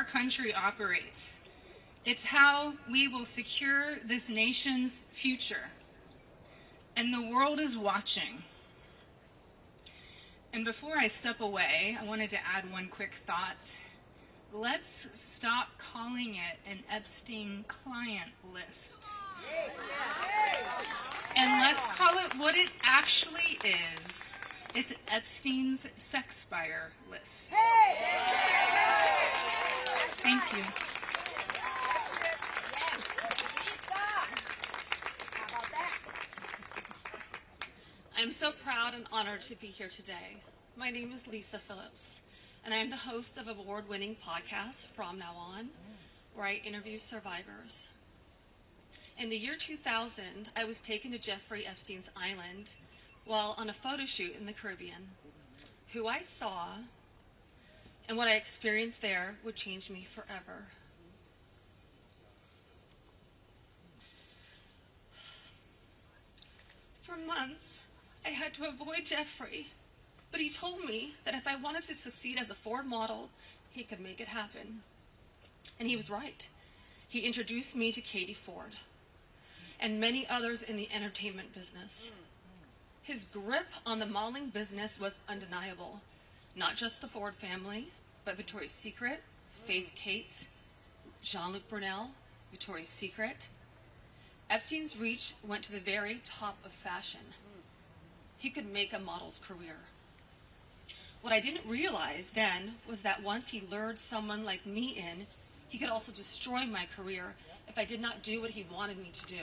country operates. It's how we will secure this nation's future. And the world is watching. And before I step away, I wanted to add one quick thought. Let's stop calling it an Epstein client list. And let's call it what it actually is. It's Epstein's sex buyer list. Thank you. I'm so proud and honored to be here today. My name is Lisa Phillips, and I am the host of award-winning podcast, From Now On, where I interview survivors. In the year 2000, I was taken to Jeffrey Epstein's island while on a photo shoot in the Caribbean. Who I saw and what I experienced there would change me forever. For months, I had to avoid Jeffrey, but he told me that if I wanted to succeed as a Ford model, he could make it happen. And he was right. He introduced me to Katie Ford and many others in the entertainment business. His grip on the modeling business was undeniable. Not just the Ford family, but Victoria's Secret, Faith Cates, Jean-Luc Brunel, Victoria's Secret. Epstein's reach went to the very top of fashion. He could make a model's career. What I didn't realize then was that once he lured someone like me in, he could also destroy my career if I did not do what he wanted me to do.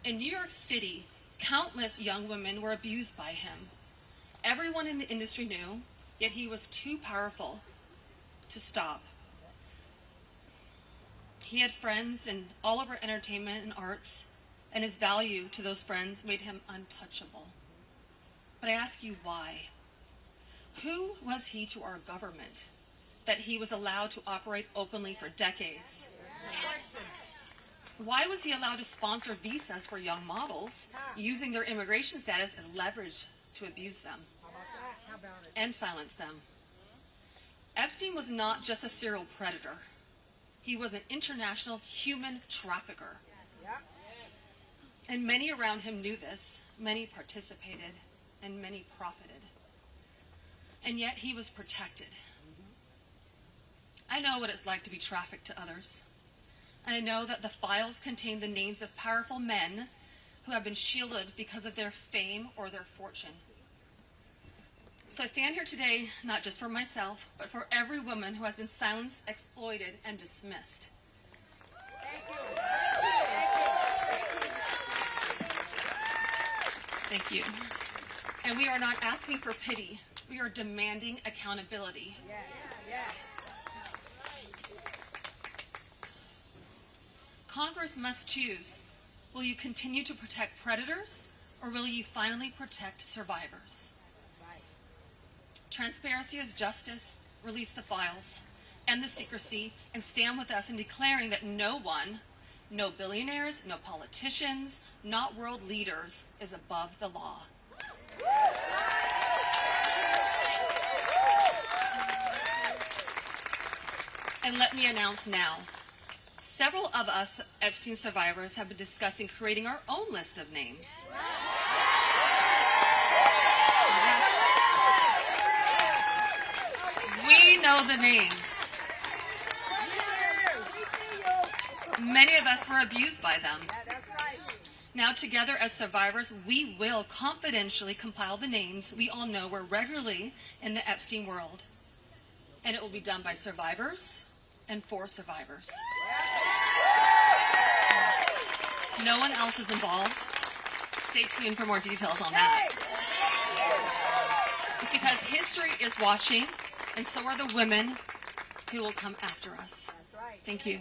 In New York City, countless young women were abused by him. Everyone in the industry knew, yet he was too powerful to stop. He had friends in all over entertainment and arts, and his value to those friends made him untouchable. But I ask you, why? Who was he to our government that he was allowed to operate openly for decades? Why was he allowed to sponsor visas for young models, using their immigration status as leverage to abuse them and silence them? Epstein was not just a serial predator. He was an international human trafficker. And many around him knew this. Many participated, and many profited. And yet he was protected. I know what it's like to be trafficked to others. And I know that the files contain the names of powerful men who have been shielded because of their fame or their fortune. So I stand here today not just for myself, but for every woman who has been silenced, exploited, and dismissed. Thank you. And we are not asking for pity. We are demanding accountability. Congress must choose. Will you continue to protect predators, or will you finally protect survivors? Transparency is justice. Release the files, end the secrecy, and stand with us in declaring that no one, no billionaires, no politicians, not world leaders, is above the law. And let me announce now, several of us Epstein survivors have been discussing creating our own list of names. We know the names. Many of us were abused by them. Now together as survivors, we will confidentially compile the names we all know were regularly in the Epstein world. And it will be done by survivors and for survivors. No one else is involved. Stay tuned for more details on that. Because history is watching, and so are the women who will come after us. Thank you.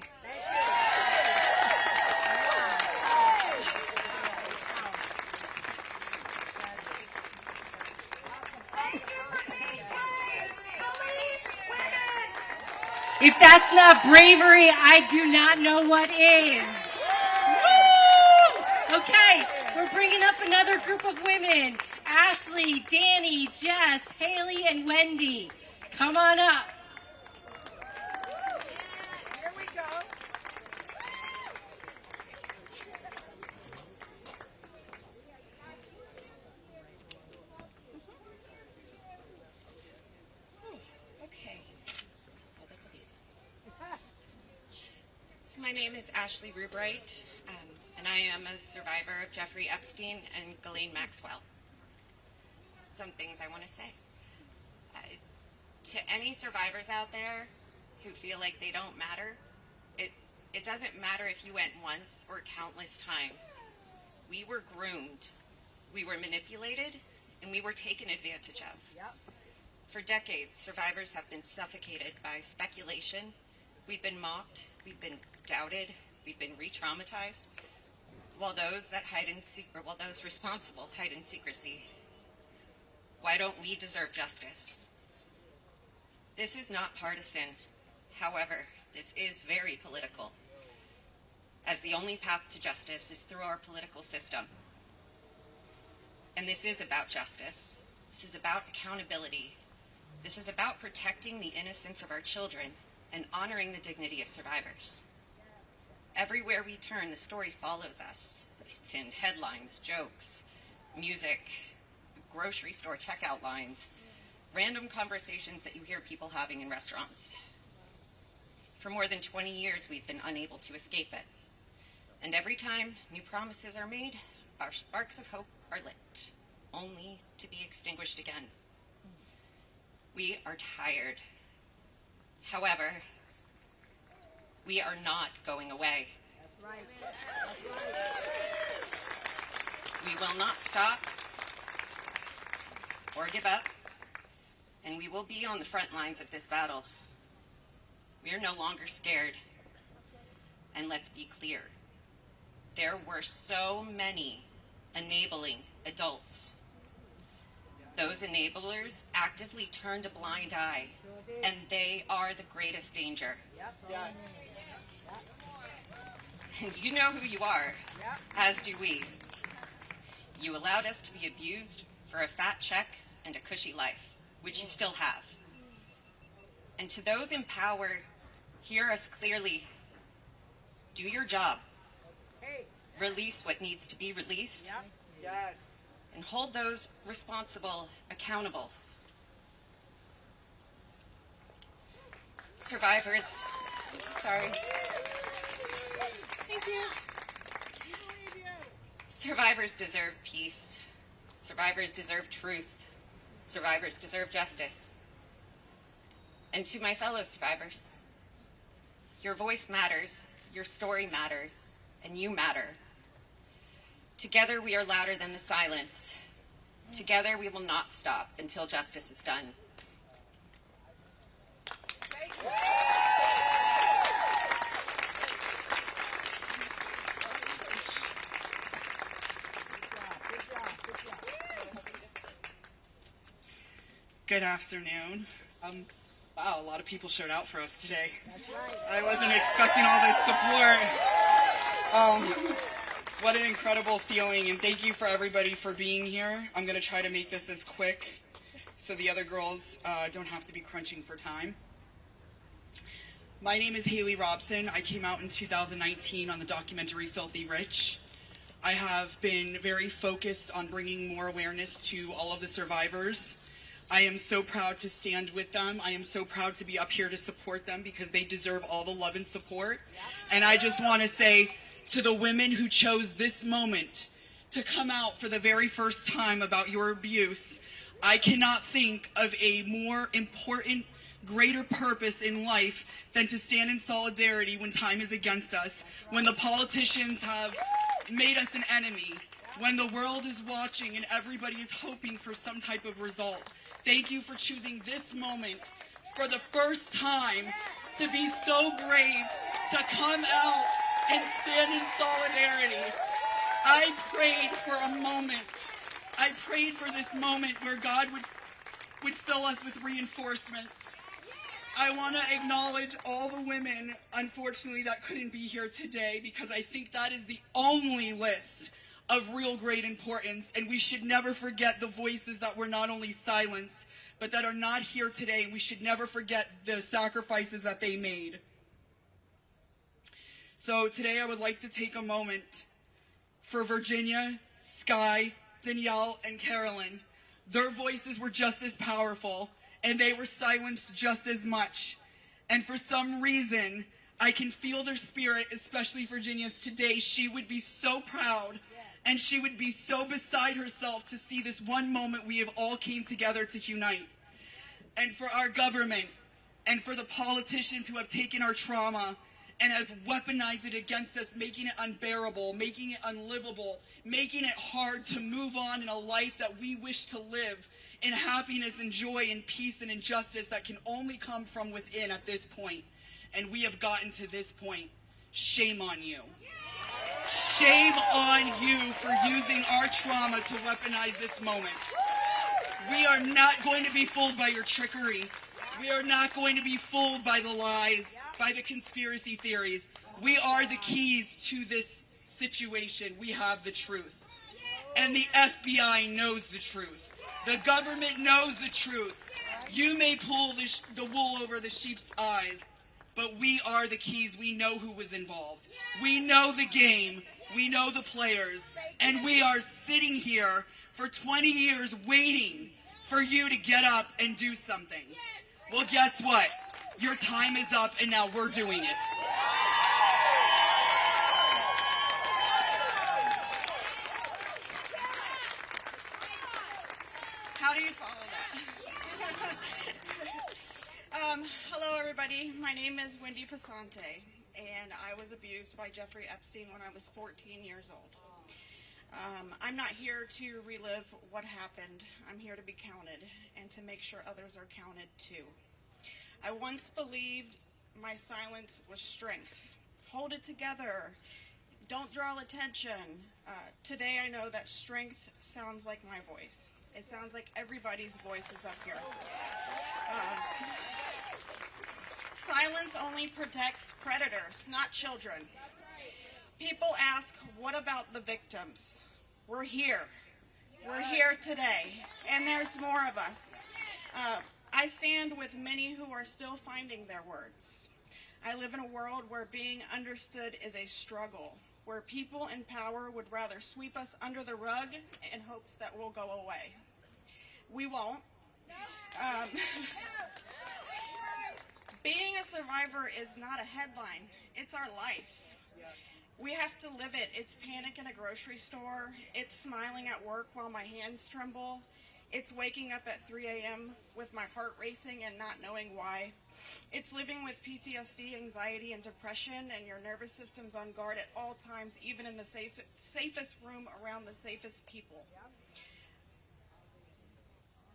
If that's not bravery, I do not know what is. Woo! Okay, we're bringing up another group of women. Ashley, Danny, Jess, Haley, and Wendy. Come on up. My name is Ashley Rubright, and I am a survivor of Jeffrey Epstein and Ghislaine Maxwell. Some things I want to say. To any survivors out there who feel like they don't matter, it doesn't matter if you went once or countless times. We were groomed, we were manipulated, and we were taken advantage of. Yep. For decades, survivors have been suffocated by speculation. We've been mocked, we've been doubted, we've been re-traumatized, while those responsible hide in secrecy. Why don't we deserve justice? This is not partisan. However, this is very political, as the only path to justice is through our political system. And this is about justice. This is about accountability. This is about protecting the innocence of our children and honoring the dignity of survivors. Everywhere we turn, the story follows us. It's in headlines, jokes, music, grocery store checkout lines, random conversations that you hear people having in restaurants. For more than 20 years, we've been unable to escape it. And every time new promises are made, our sparks of hope are lit, only to be extinguished again. We are tired. However, we are not going away. That's right. That's right. We will not stop or give up, and we will be on the front lines of this battle. We are no longer scared. And let's be clear, there were so many enabling adults. Those enablers actively turned a blind eye, and they are the greatest danger. Yep. Yes. And you know who you are, as do we. You allowed us to be abused for a fat check and a cushy life, which you still have. And to those in power, hear us clearly. Do your job. Release what needs to be released. Yep. Yes. And hold those responsible accountable. Survivors, sorry. Thank you. Survivors deserve peace. Survivors deserve truth. Survivors deserve justice. And to my fellow survivors, your voice matters, your story matters, and you matter. Together we are louder than the silence. Together we will not stop until justice is done. Good afternoon. Wow, a lot of people showed out for us today. That's right. I wasn't expecting all this support. What an incredible feeling, and thank you for everybody for being here. I'm going to try to make this as quick so the other girls don't have to be crunching for time. My name is Haley Robson. I came out in 2019 on the documentary Filthy Rich. I have been very focused on bringing more awareness to all of the survivors. I am so proud to stand with them. I am so proud to be up here to support them because they deserve all the love and support. And I just want to say to the women who chose this moment to come out for the very first time about your abuse, I cannot think of a more important, greater purpose in life than to stand in solidarity when time is against us, when the politicians have made us an enemy, when the world is watching and everybody is hoping for some type of result. Thank you for choosing this moment for the first time to be so brave to come out and stand in solidarity. I prayed for a moment. I prayed for this moment where God would fill us with reinforcements. I want to acknowledge all the women, unfortunately, that couldn't be here today, because I think that is the only list of real great importance, and we should never forget the voices that were not only silenced, but that are not here today, and we should never forget the sacrifices that they made. So today I would like to take a moment for Virginia, Sky, Danielle, and Carolyn. Their voices were just as powerful, and they were silenced just as much. And for some reason, I can feel their spirit, especially Virginia's today. She would be so proud, and she would be so beside herself to see this one moment we have all came together to unite. And for our government, and for the politicians who have taken our trauma and have weaponized it against us, making it unbearable, making it unlivable, making it hard to move on in a life that we wish to live in happiness and joy and peace and injustice that can only come from within at this point. And we have gotten to this point. Shame on you. Shame on you for using our trauma to weaponize this moment. We are not going to be fooled by your trickery. We are not going to be fooled by the lies, by the conspiracy theories. We are the keys to this situation. We have the truth. And the FBI knows the truth. The government knows the truth. You may pull the wool over the sheep's eyes, but we are the keys. We know who was involved. We know the game. We know the players. And we are sitting here for 20 years waiting for you to get up and do something. Well, guess what? Your time is up, and now we're doing it. How do you follow that? Hello, everybody. My name is Wendy Pasante, and I was abused by Jeffrey Epstein when I was 14 years old. I'm not here to relive what happened. I'm here to be counted and to make sure others are counted too. I once believed my silence was strength. Hold it together. Don't draw attention. Today I know that strength sounds like my voice. It sounds like everybody's voice is up here. Silence only protects predators, not children. People ask, what about the victims? We're here. We're here today, and there's more of us. I stand with many who are still finding their words. I live in a world where being understood is a struggle, where people in power would rather sweep us under the rug in hopes that we'll go away. We won't. Being a survivor is not a headline. It's our life. We have to live it. It's panic in a grocery store. It's smiling at work while my hands tremble. It's waking up at 3 a.m. with my heart racing and not knowing why. It's living with PTSD, anxiety, and depression, and your nervous system's on guard at all times, even in the safest room around the safest people.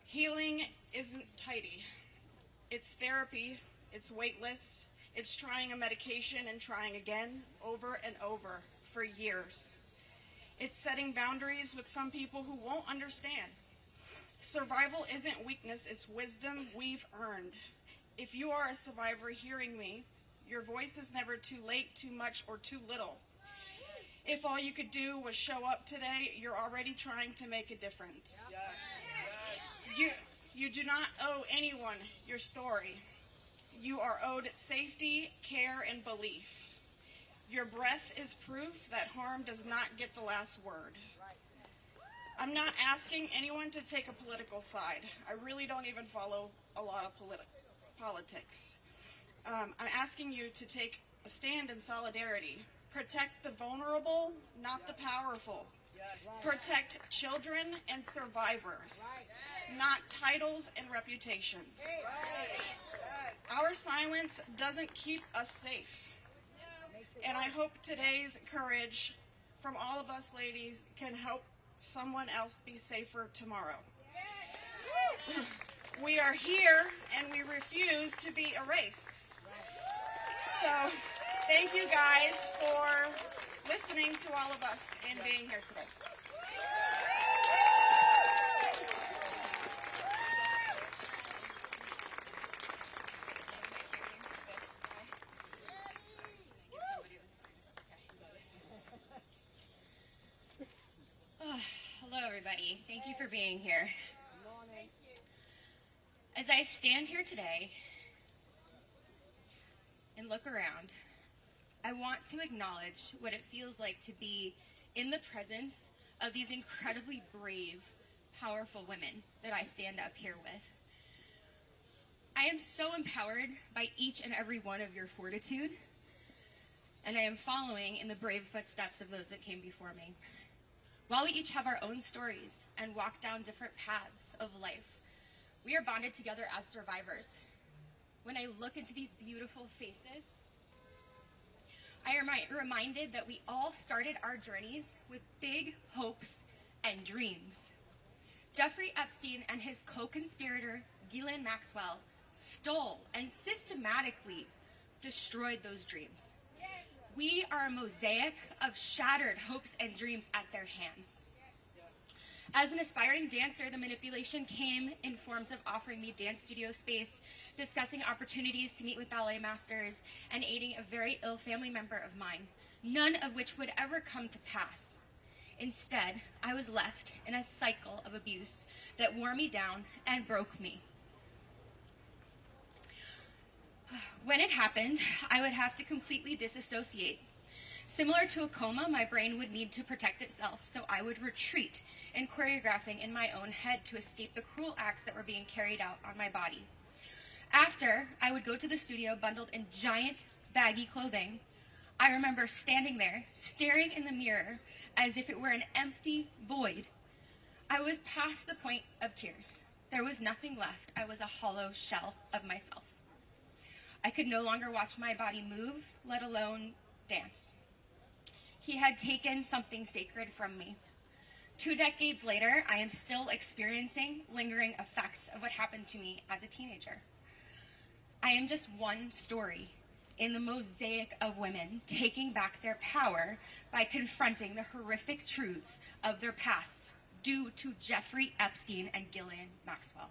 Healing isn't tidy. It's therapy. It's wait lists. It's trying a medication and trying again, over and over, for years. It's setting boundaries with some people who won't understand. Survival isn't weakness, it's wisdom we've earned. If you are a survivor hearing me, your voice is never too late, too much, or too little. If all you could do was show up today, you're already trying to make a difference. You do not owe anyone your story. You are owed safety, care, and belief. Your breath is proof that harm does not get the last word. I'm not asking anyone to take a political side. I really don't even follow a lot of politics. I'm asking you to take a stand in solidarity. Protect the vulnerable, not the powerful. Protect children and survivors, not titles and reputations. Our silence doesn't keep us safe. And I hope today's courage from all of us ladies can help someone else be safer tomorrow. We are here and we refuse to be erased. So thank you guys for listening to all of us and being here today. Hello, everybody. Thank you for being here. As I stand here today and look around, I want to acknowledge what it feels like to be in the presence of these incredibly brave, powerful women that I stand up here with. I am so empowered by each and every one of your fortitude and I am following in the brave footsteps of those that came before me. While we each have our own stories and walk down different paths of life, we are bonded together as survivors. When I look into these beautiful faces, I am reminded that we all started our journeys with big hopes and dreams. Jeffrey Epstein and his co-conspirator, Ghislaine Maxwell, stole and systematically destroyed those dreams. We are a mosaic of shattered hopes and dreams at their hands. As an aspiring dancer, the manipulation came in forms of offering me dance studio space, discussing opportunities to meet with ballet masters, and aiding a very ill family member of mine, none of which would ever come to pass. Instead, I was left in a cycle of abuse that wore me down and broke me. When it happened, I would have to completely disassociate. Similar to a coma, my brain would need to protect itself, so I would retreat in choreographing in my own head to escape the cruel acts that were being carried out on my body. After, I would go to the studio bundled in giant, baggy clothing. I remember standing there, staring in the mirror as if it were an empty void. I was past the point of tears. There was nothing left. I was a hollow shell of myself. I could no longer watch my body move, let alone dance. He had taken something sacred from me. 2 decades later, I am still experiencing lingering effects of what happened to me as a teenager. I am just one story in the mosaic of women taking back their power by confronting the horrific truths of their pasts due to Jeffrey Epstein and Ghislaine Maxwell.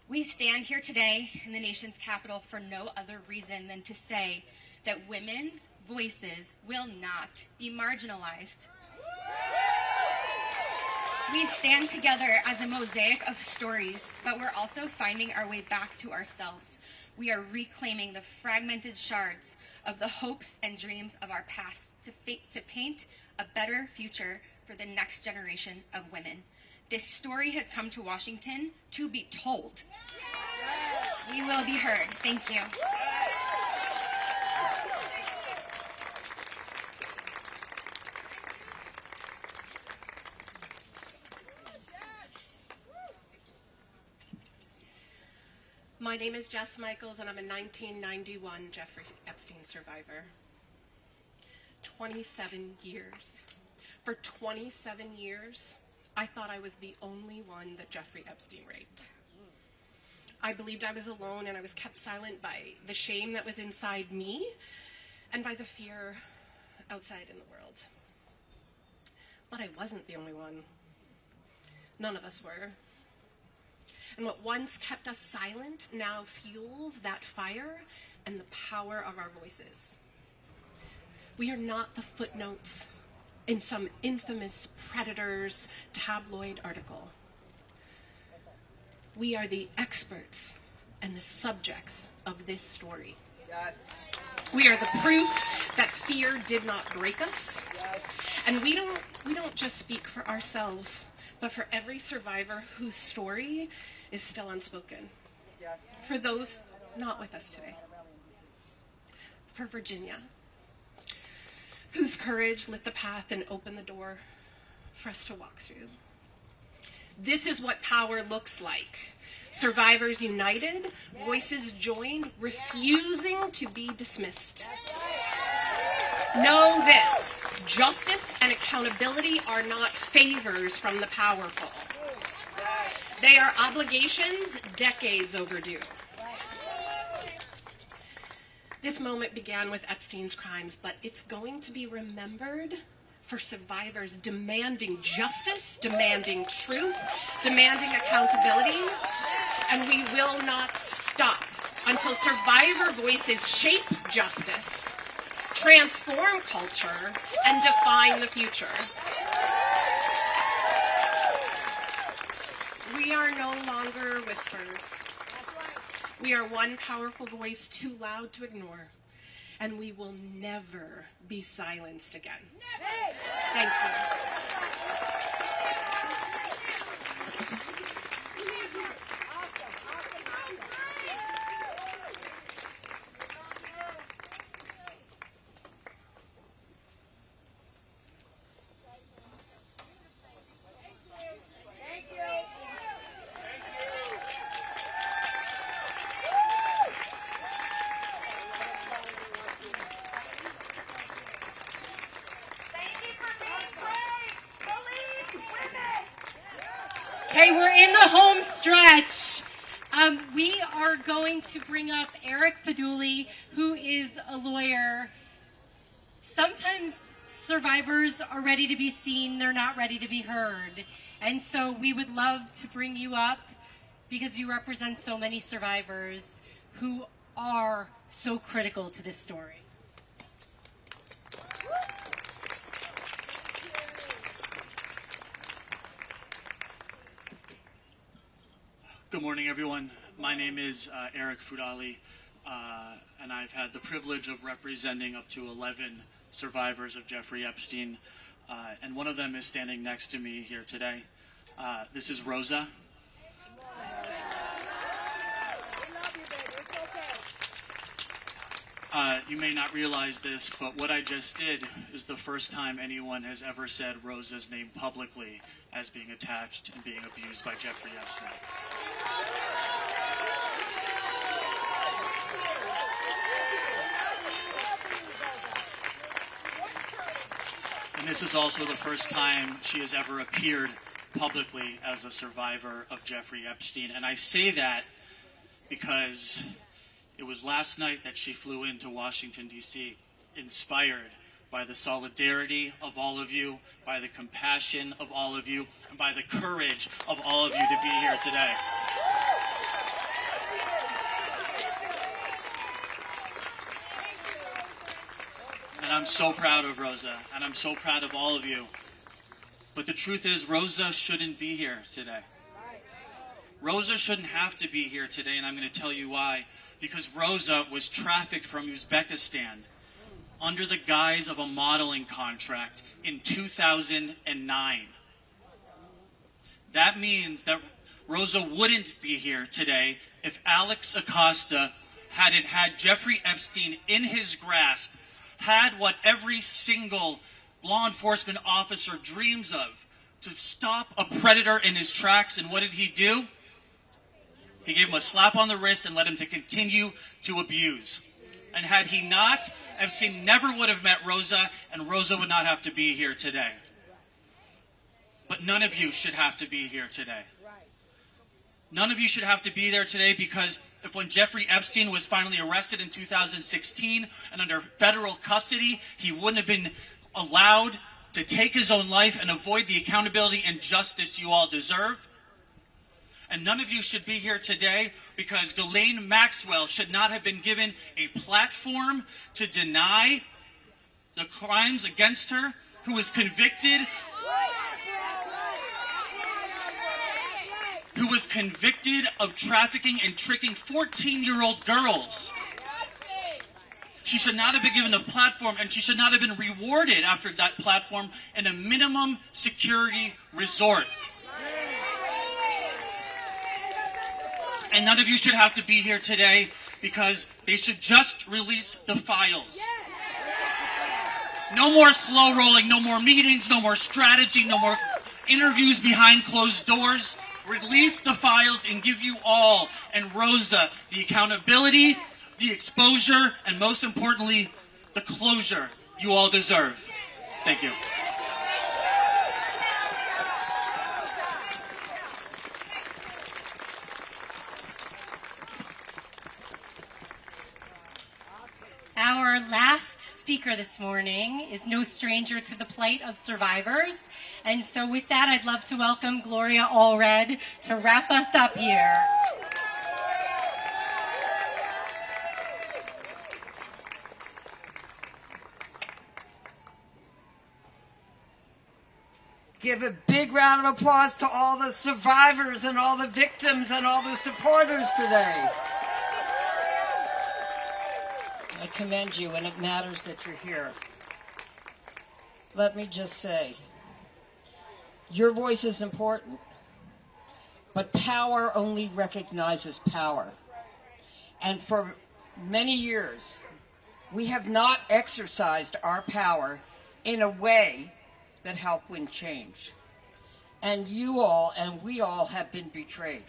We stand here today in the nation's capital for no other reason than to say that women's voices will not be marginalized. We stand together as a mosaic of stories, but we're also finding our way back to ourselves. We are reclaiming the fragmented shards of the hopes and dreams of our past to paint a better future for the next generation of women. This story has come to Washington to be told. We will be heard. Thank you. My name is Jess Michaels, and I'm a 1991 Jeffrey Epstein survivor. 27 years. For 27 years, I thought I was the only one that Jeffrey Epstein raped. I believed I was alone, and I was kept silent by the shame that was inside me and by the fear outside in the world. But I wasn't the only one. None of us were. And what once kept us silent now fuels that fire and the power of our voices. We are not the footnotes in some infamous predator's tabloid article. We are the experts and the subjects of this story. Yes. We are the proof that fear did not break us. Yes. And we don't just speak for ourselves, but for every survivor whose story is still unspoken. Yes. For those not with us today. For Virginia, whose courage lit the path and opened the door for us to walk through. This is what power looks like. Survivors united, voices joined, refusing to be dismissed. Know this, justice and accountability are not favors from the powerful. They are obligations decades overdue. This moment began with Epstein's crimes, but it's going to be remembered for survivors demanding justice, demanding truth, demanding accountability, and we will not stop until survivor voices shape justice, transform culture, and define the future. We are no longer whispers. We are one powerful voice too loud to ignore, and we will never be silenced again. Thank you. Hey, we're in the home stretch. We are going to bring up Eric Paduli, who is a lawyer. Sometimes survivors are ready to be seen, they're not ready to be heard. And so we would love to bring you up because you represent so many survivors who are so critical to this story. Good morning, everyone. My name is Eric Fudali, and I've had the privilege of representing up to 11 survivors of Jeffrey Epstein, and one of them is standing next to me here today. This is Rosa. You may not realize this, but what I just did is the first time anyone has ever said Rosa's name publicly as being attached and being abused by Jeffrey Epstein. And this is also the first time she has ever appeared publicly as a survivor of Jeffrey Epstein. And I say that because it was last night that she flew into Washington, D.C., inspired by the solidarity of all of you, by the compassion of all of you, and by the courage of all of you to be here today. And I'm so proud of Rosa, and I'm so proud of all of you. But the truth is, Rosa shouldn't be here today. Rosa shouldn't have to be here today, and I'm going to tell you why. Because Rosa was trafficked from Uzbekistan under the guise of a modeling contract in 2009. That means that Rosa wouldn't be here today if Alex Acosta hadn't had Jeffrey Epstein in his grasp, had what every single law enforcement officer dreams of, to stop a predator in his tracks. And what did he do? He gave him a slap on the wrist and let him to continue to abuse. And had he not, Epstein never would have met Rosa, and Rosa would not have to be here today. But none of you should have to be here today. None of you should have to be there today, because if when Jeffrey Epstein was finally arrested in 2016 and under federal custody, he wouldn't have been allowed to take his own life and avoid the accountability and justice you all deserve. And none of you should be here today because Ghislaine Maxwell should not have been given a platform to deny the crimes against her, who was convicted of trafficking and tricking 14-year-old girls. She should not have been given a platform, and she should not have been rewarded after that platform in a minimum security resort. And none of you should have to be here today because they should just release the files. No more slow rolling, no more meetings, no more strategy, no more interviews behind closed doors. Release the files and give you all and Rosa the accountability, the exposure, and most importantly, the closure you all deserve. Thank you. Our last speaker this morning is no stranger to the plight of survivors. And so with that, I'd love to welcome Gloria Allred to wrap us up here. Give a big round of applause to all the survivors and all the victims and all the supporters today. I commend you, and it matters that you're here. Let me just say, your voice is important, but power only recognizes power. And for many years, we have not exercised our power in a way that helped win change. And you all and we all have been betrayed.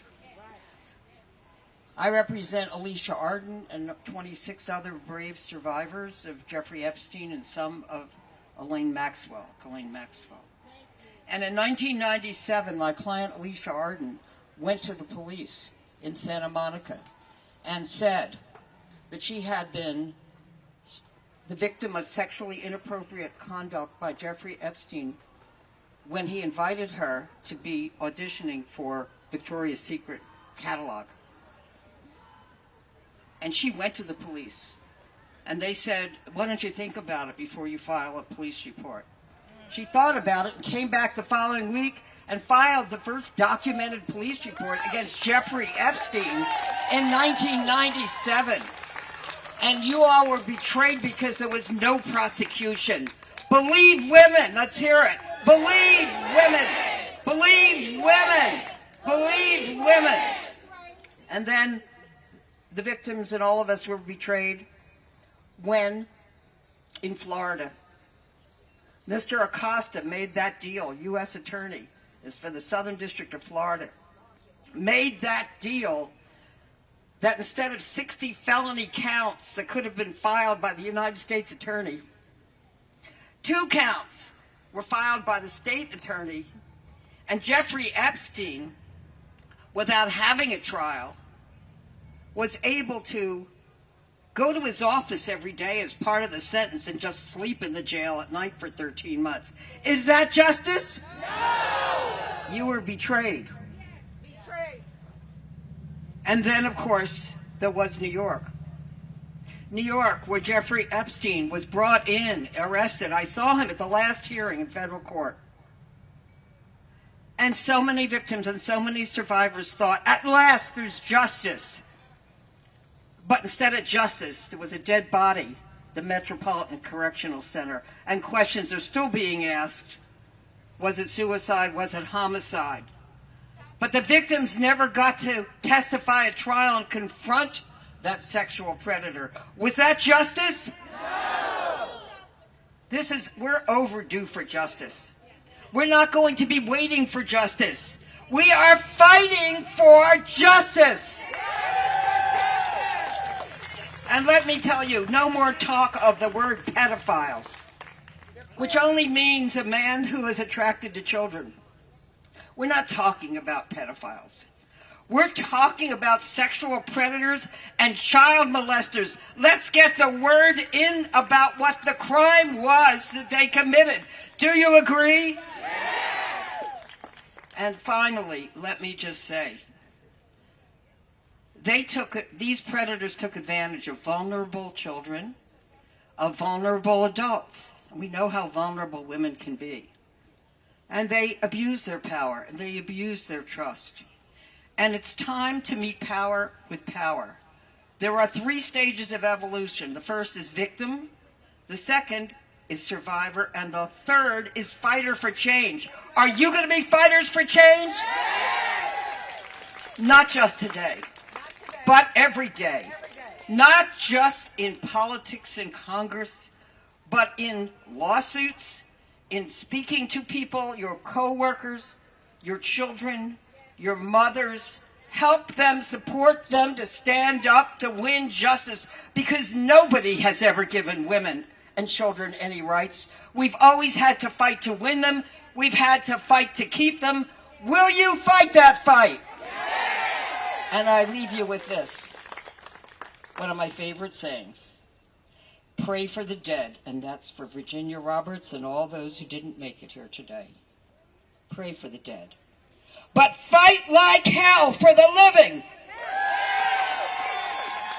I represent Alicia Arden and 26 other brave survivors of Jeffrey Epstein and some of Ghislaine Maxwell. And in 1997, my client Alicia Arden went to the police in Santa Monica and said that she had been the victim of sexually inappropriate conduct by Jeffrey Epstein when he invited her to be auditioning for Victoria's Secret catalog. And she went to the police, and they said, why don't you think about it before you file a police report? She thought about it and came back the following week and filed the first documented police report against Jeffrey Epstein in 1997. And you all were betrayed because there was no prosecution. Believe women. Let's hear it. Believe women. Believe women. Believe women. And then the victims and all of us were betrayed when, in Florida, Mr. Acosta made that deal, U.S. Attorney, is for the Southern District of Florida, made that deal that instead of 60 felony counts that could have been filed by the United States Attorney, 2 counts were filed by the state attorney, and Jeffrey Epstein, without having a trial, was able to go to his office every day as part of the sentence and just sleep in the jail at night for 13 months. Is that justice? No! You were betrayed. Betrayed. And then, of course, there was New York. New York, where Jeffrey Epstein was brought in, arrested. I saw him at the last hearing in federal court. And so many victims and so many survivors thought, at last there's justice. But instead of justice, there was a dead body, the Metropolitan Correctional Center, and questions are still being asked. Was it suicide? Was it homicide? But the victims never got to testify at trial and confront that sexual predator. Was that justice? No! We're overdue for justice. We're not going to be waiting for justice. We are fighting for justice. And let me tell you, no more talk of the word pedophiles, which only means a man who is attracted to children. We're not talking about pedophiles. We're talking about sexual predators and child molesters. Let's get the word in about what the crime was that they committed. Do you agree? Yes. And finally, let me just say, these predators took advantage of vulnerable children, of vulnerable adults. We know how vulnerable women can be. And they abuse their power, and they abuse their trust. And it's time to meet power with power. There are 3 stages of evolution. The first is victim, the second is survivor, and the third is fighter for change. Are you going to be fighters for change? Not just today, but every day. Not just in politics in Congress, but in lawsuits, in speaking to people, your co-workers, your children, your mothers. Help them, support them to stand up to win justice, because nobody has ever given women and children any rights. We've always had to fight to win them. We've had to fight to keep them. Will you fight that fight? Yes. And I leave you with this, one of my favorite sayings. Pray for the dead, and that's for Virginia Roberts and all those who didn't make it here today. Pray for the dead. But fight like hell for the living.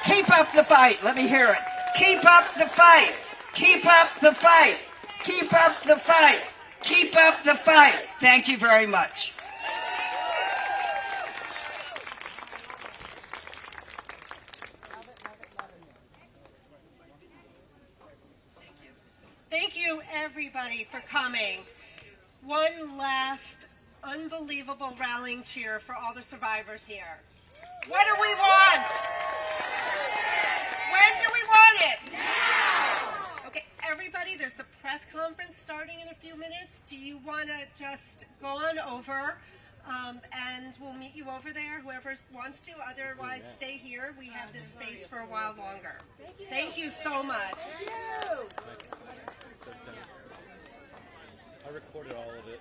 Keep up the fight. Let me hear it. Keep up the fight. Keep up the fight. Keep up the fight. Keep up the fight. Thank you very much. Thank you, everybody, for coming. One last unbelievable rallying cheer for all the survivors here. What do we want? When do we want it? Now! Okay, everybody, there's the press conference starting in a few minutes. Do you want to just go on over, and we'll meet you over there, whoever wants to. Otherwise, stay here. We have this space for a while longer. Thank you so much. Thank you. I recorded all of it.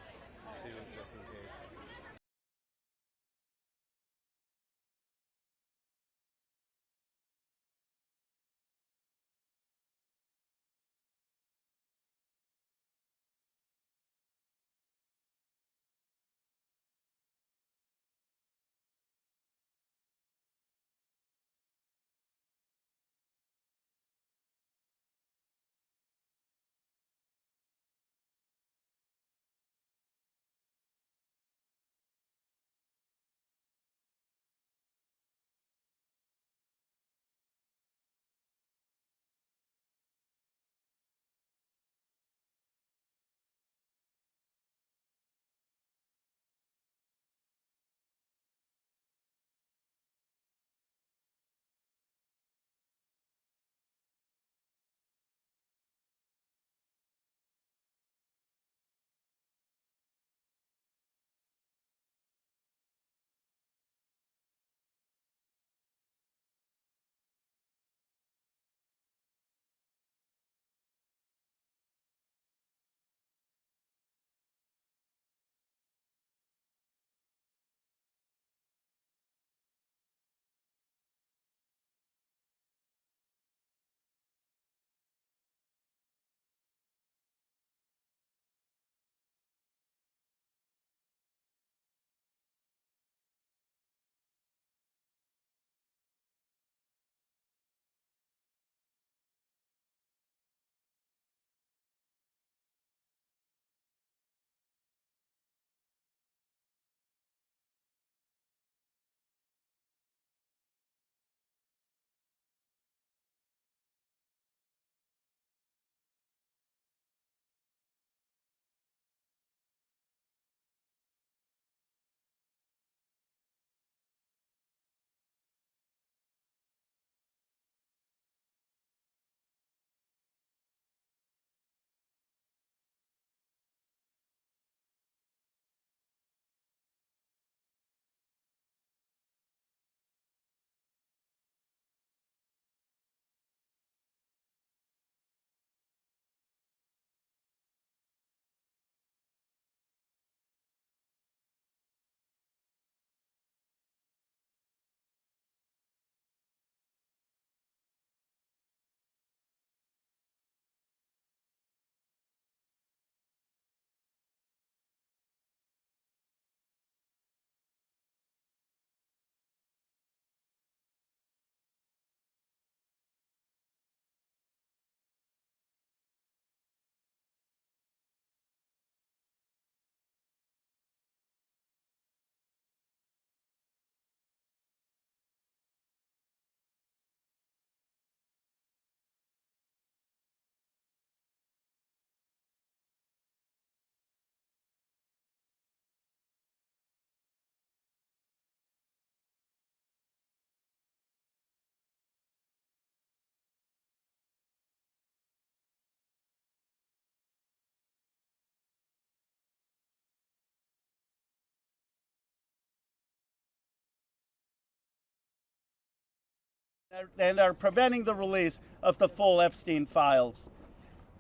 and are preventing the release of the full Epstein files.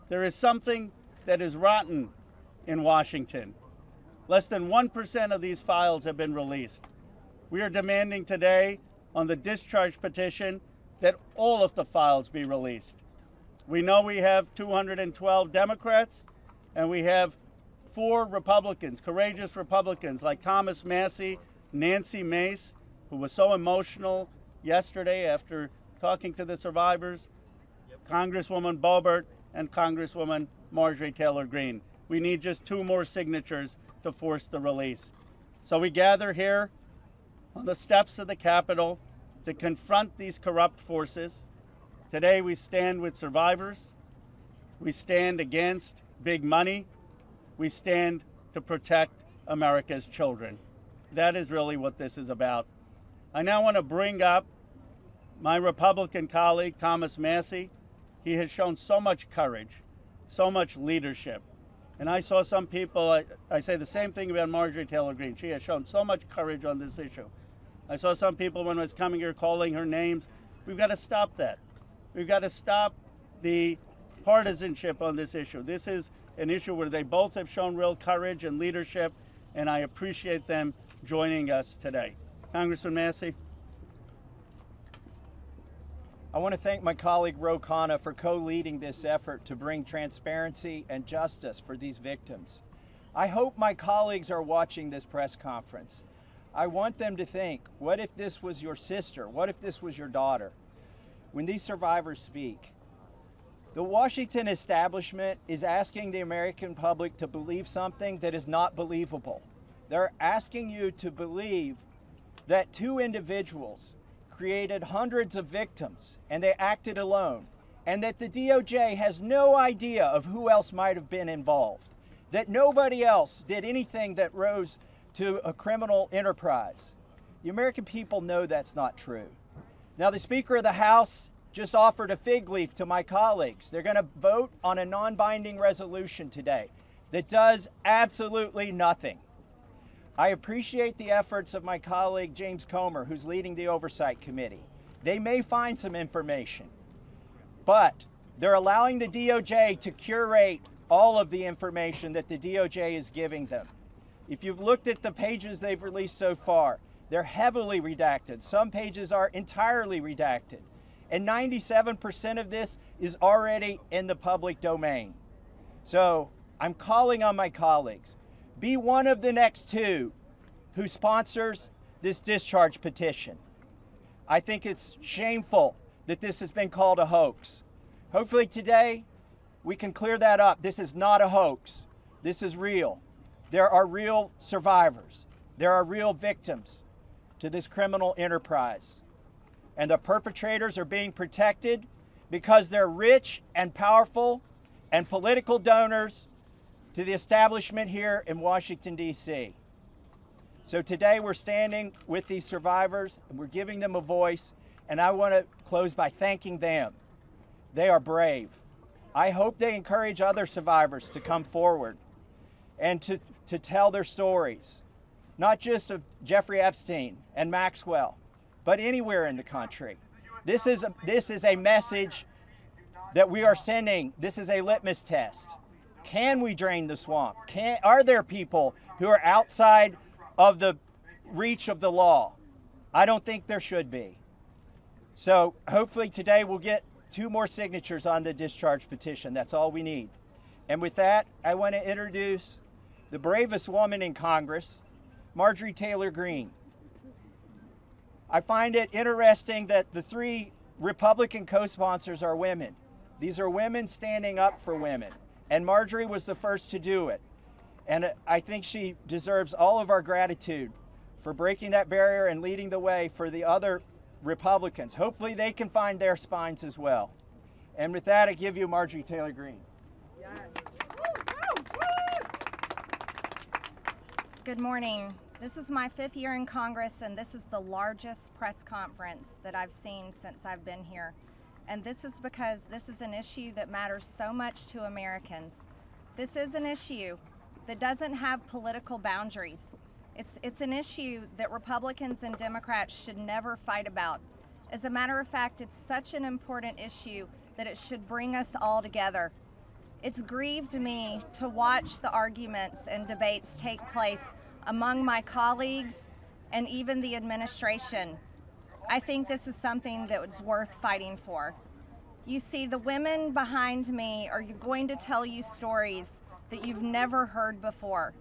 There is something that is rotten in Washington. Less than 1% of these files have been released. We are demanding today on the discharge petition that all of the files be released. We know we have 212 Democrats and we have 4 Republicans, courageous Republicans like Thomas Massie, Nancy Mace, who was so emotional yesterday after talking to the survivors, Congresswoman Boebert, and Congresswoman Marjorie Taylor Greene. We need just 2 more signatures to force the release. So we gather here on the steps of the Capitol to confront these corrupt forces. Today we stand with survivors. We stand against big money. We stand to protect America's children. That is really what this is about. I now want to bring up my Republican colleague, Thomas Massie. He has shown so much courage, so much leadership. And I saw some people, I say the same thing about Marjorie Taylor Greene. She has shown so much courage on this issue. I saw some people when I was coming here calling her names. We've got to stop that. We've got to stop the partisanship on this issue. This is an issue where they both have shown real courage and leadership. and I appreciate them joining us today. Congressman Massie. I want to thank my colleague Khanna for co-leading this effort to bring transparency and justice for these victims. I hope my colleagues are watching this press conference. I want them to think, what if this was your sister? What if this was your daughter? When these survivors speak, the Washington establishment is asking the American public to believe something that is not believable. They're asking you to believe that two individuals created hundreds of victims and they acted alone, and that the DOJ has no idea of who else might have been involved, that nobody else did anything that rose to a criminal enterprise. The American people know that's not true. Now, the Speaker of the House just offered a fig leaf to my colleagues. They're going to vote on a non-binding resolution today that does absolutely nothing. I appreciate the efforts of my colleague James Comer, who's leading the Oversight Committee. They may find some information, but they're allowing the DOJ to curate all of the information that the DOJ is giving them. If you've looked at the pages they've released so far, they're heavily redacted. Some pages are entirely redacted. And 97% of this is already in the public domain. So I'm calling on my colleagues, be one of the next two who sponsors this discharge petition. I think it's shameful that this has been called a hoax. Hopefully today we can clear that up. This is not a hoax. This is real. There are real survivors. There are real victims to this criminal enterprise. And the perpetrators are being protected because they're rich and powerful and political donors to the establishment here in Washington, D.C. So today we're standing with these survivors and we're giving them a voice, and I want to close by thanking them. They are brave. I hope they encourage other survivors to come forward and to tell their stories, not just of Jeffrey Epstein and Maxwell, but anywhere in the country. This is a message that we are sending. This is a litmus test. Can we drain the swamp? Are there people who are outside of the reach of the law? I don't think there should be. So hopefully today we'll get 2 more signatures on the discharge petition. That's all we need. And with that, I want to introduce the bravest woman in Congress, Marjorie Taylor Greene. I find it interesting that the 3 Republican co-sponsors are women. These are women standing up for women. And Marjorie was the first to do it. And I think she deserves all of our gratitude for breaking that barrier and leading the way for the other Republicans. Hopefully they can find their spines as well. And with that, I give you Marjorie Taylor Greene. Yes. Good morning. This is my 5th year in Congress, and this is the largest press conference that I've seen since I've been here. And this is because this is an issue that matters so much to Americans. This is an issue that doesn't have political boundaries. It's an issue that Republicans and Democrats should never fight about. As a matter of fact, it's such an important issue that it should bring us all together. It's grieved me to watch the arguments and debates take place among my colleagues and even the administration. I think this is something that was worth fighting for. You see, the women behind me are going to tell you stories that you've never heard before.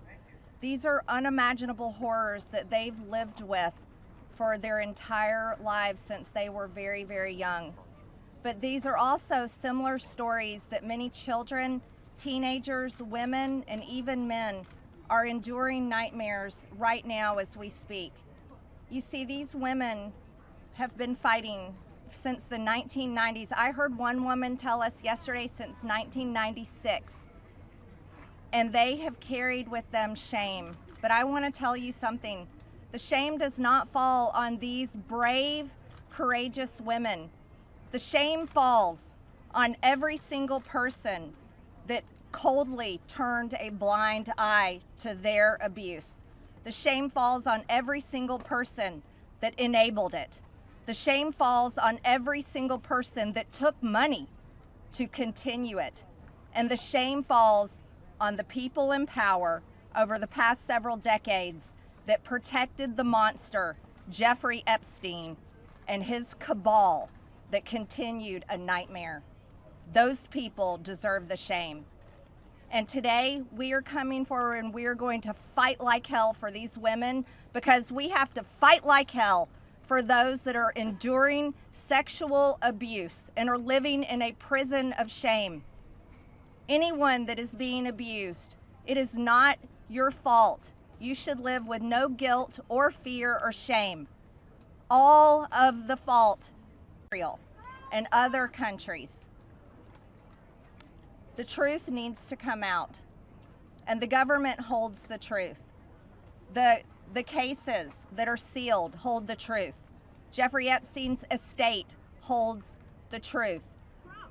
These are unimaginable horrors that they've lived with for their entire lives since they were very, very young. But these are also similar stories that many children, teenagers, women, and even men are enduring nightmares right now as we speak. You see, these women have been fighting since the 1990s. I heard one woman tell us yesterday since 1996. And they have carried with them shame. But I want to tell you something. The shame does not fall on these brave, courageous women. The shame falls on every single person that coldly turned a blind eye to their abuse. The shame falls on every single person that enabled it. The shame falls on every single person that took money to continue it. And the shame falls on the people in power over the past several decades that protected the monster, Jeffrey Epstein, and his cabal that continued a nightmare. Those people deserve the shame. And today we are coming forward and we are going to fight like hell for these women, because we have to fight like hell for those that are enduring sexual abuse and are living in a prison of shame. Anyone that is being abused, it is not your fault. You should live with no guilt or fear or shame. All of the fault Israel and other countries. The truth needs to come out, and the government holds the truth. The cases that are sealed hold the truth. Jeffrey Epstein's estate holds the truth.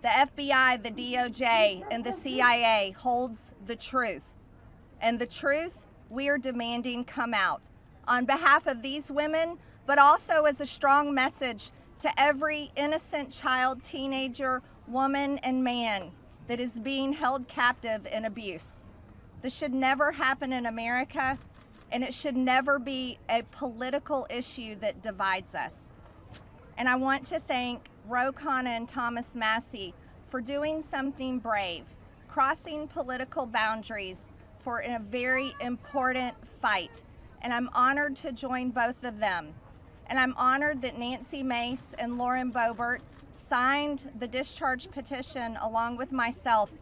The FBI, the DOJ, and the CIA holds the truth. And the truth we are demanding come out on behalf of these women, but also as a strong message to every innocent child, teenager, woman, and man that is being held captive in abuse. This should never happen in America, and it should never be a political issue that divides us. And I want to thank Khanna and Thomas Massie for doing something brave, crossing political boundaries for a very important fight. And I'm honored to join both of them. And I'm honored that Nancy Mace and Lauren Boebert signed the discharge petition along with myself.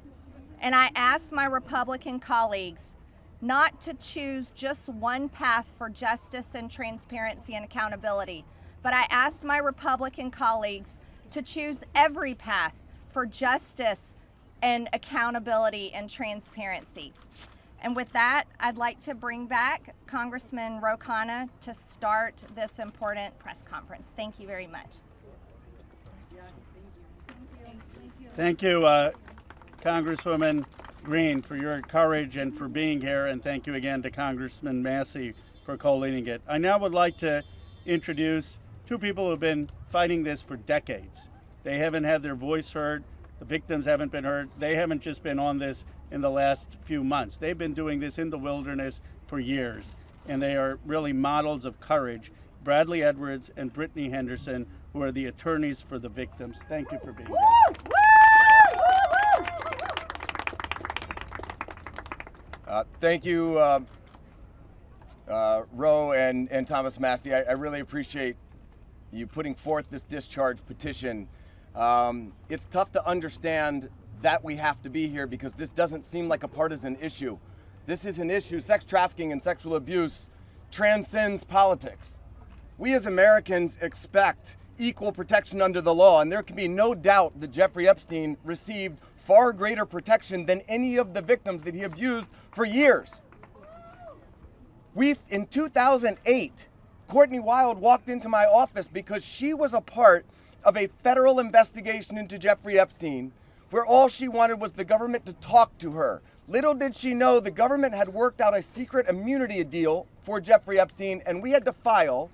And I asked my Republican colleagues not to choose just one path for justice and transparency and accountability, but I asked my Republican colleagues to choose every path for justice and accountability and transparency. And with that, I'd like to bring back Congressman Khanna to start this important press conference. Thank you very much. Thank you, Congresswoman Green, for your courage and for being here, and thank you again to Congressman Massie for co-leading it. I now would like to introduce two people who have been fighting this for decades. They haven't had their voice heard. The victims haven't been heard. They haven't just been on this in the last few months. They've been doing this in the wilderness for years, and they are really models of courage. Bradley Edwards and Brittany Henderson, who are the attorneys for the victims. Thank you for being here. Thank you, Ro and Thomas Massie. I really appreciate you putting forth this discharge petition. It's tough to understand that we have to be here because this doesn't seem like a partisan issue. This is an issue, sex trafficking and sexual abuse transcends politics. We as Americans expect equal protection under the law, and there can be no doubt that Jeffrey Epstein received far greater protection than any of the victims that he abused for years. In 2008, Courtney Wild walked into my office because she was a part of a federal investigation into Jeffrey Epstein where all she wanted was the government to talk to her. Little did she know the government had worked out a secret immunity deal for Jeffrey Epstein, and we had to file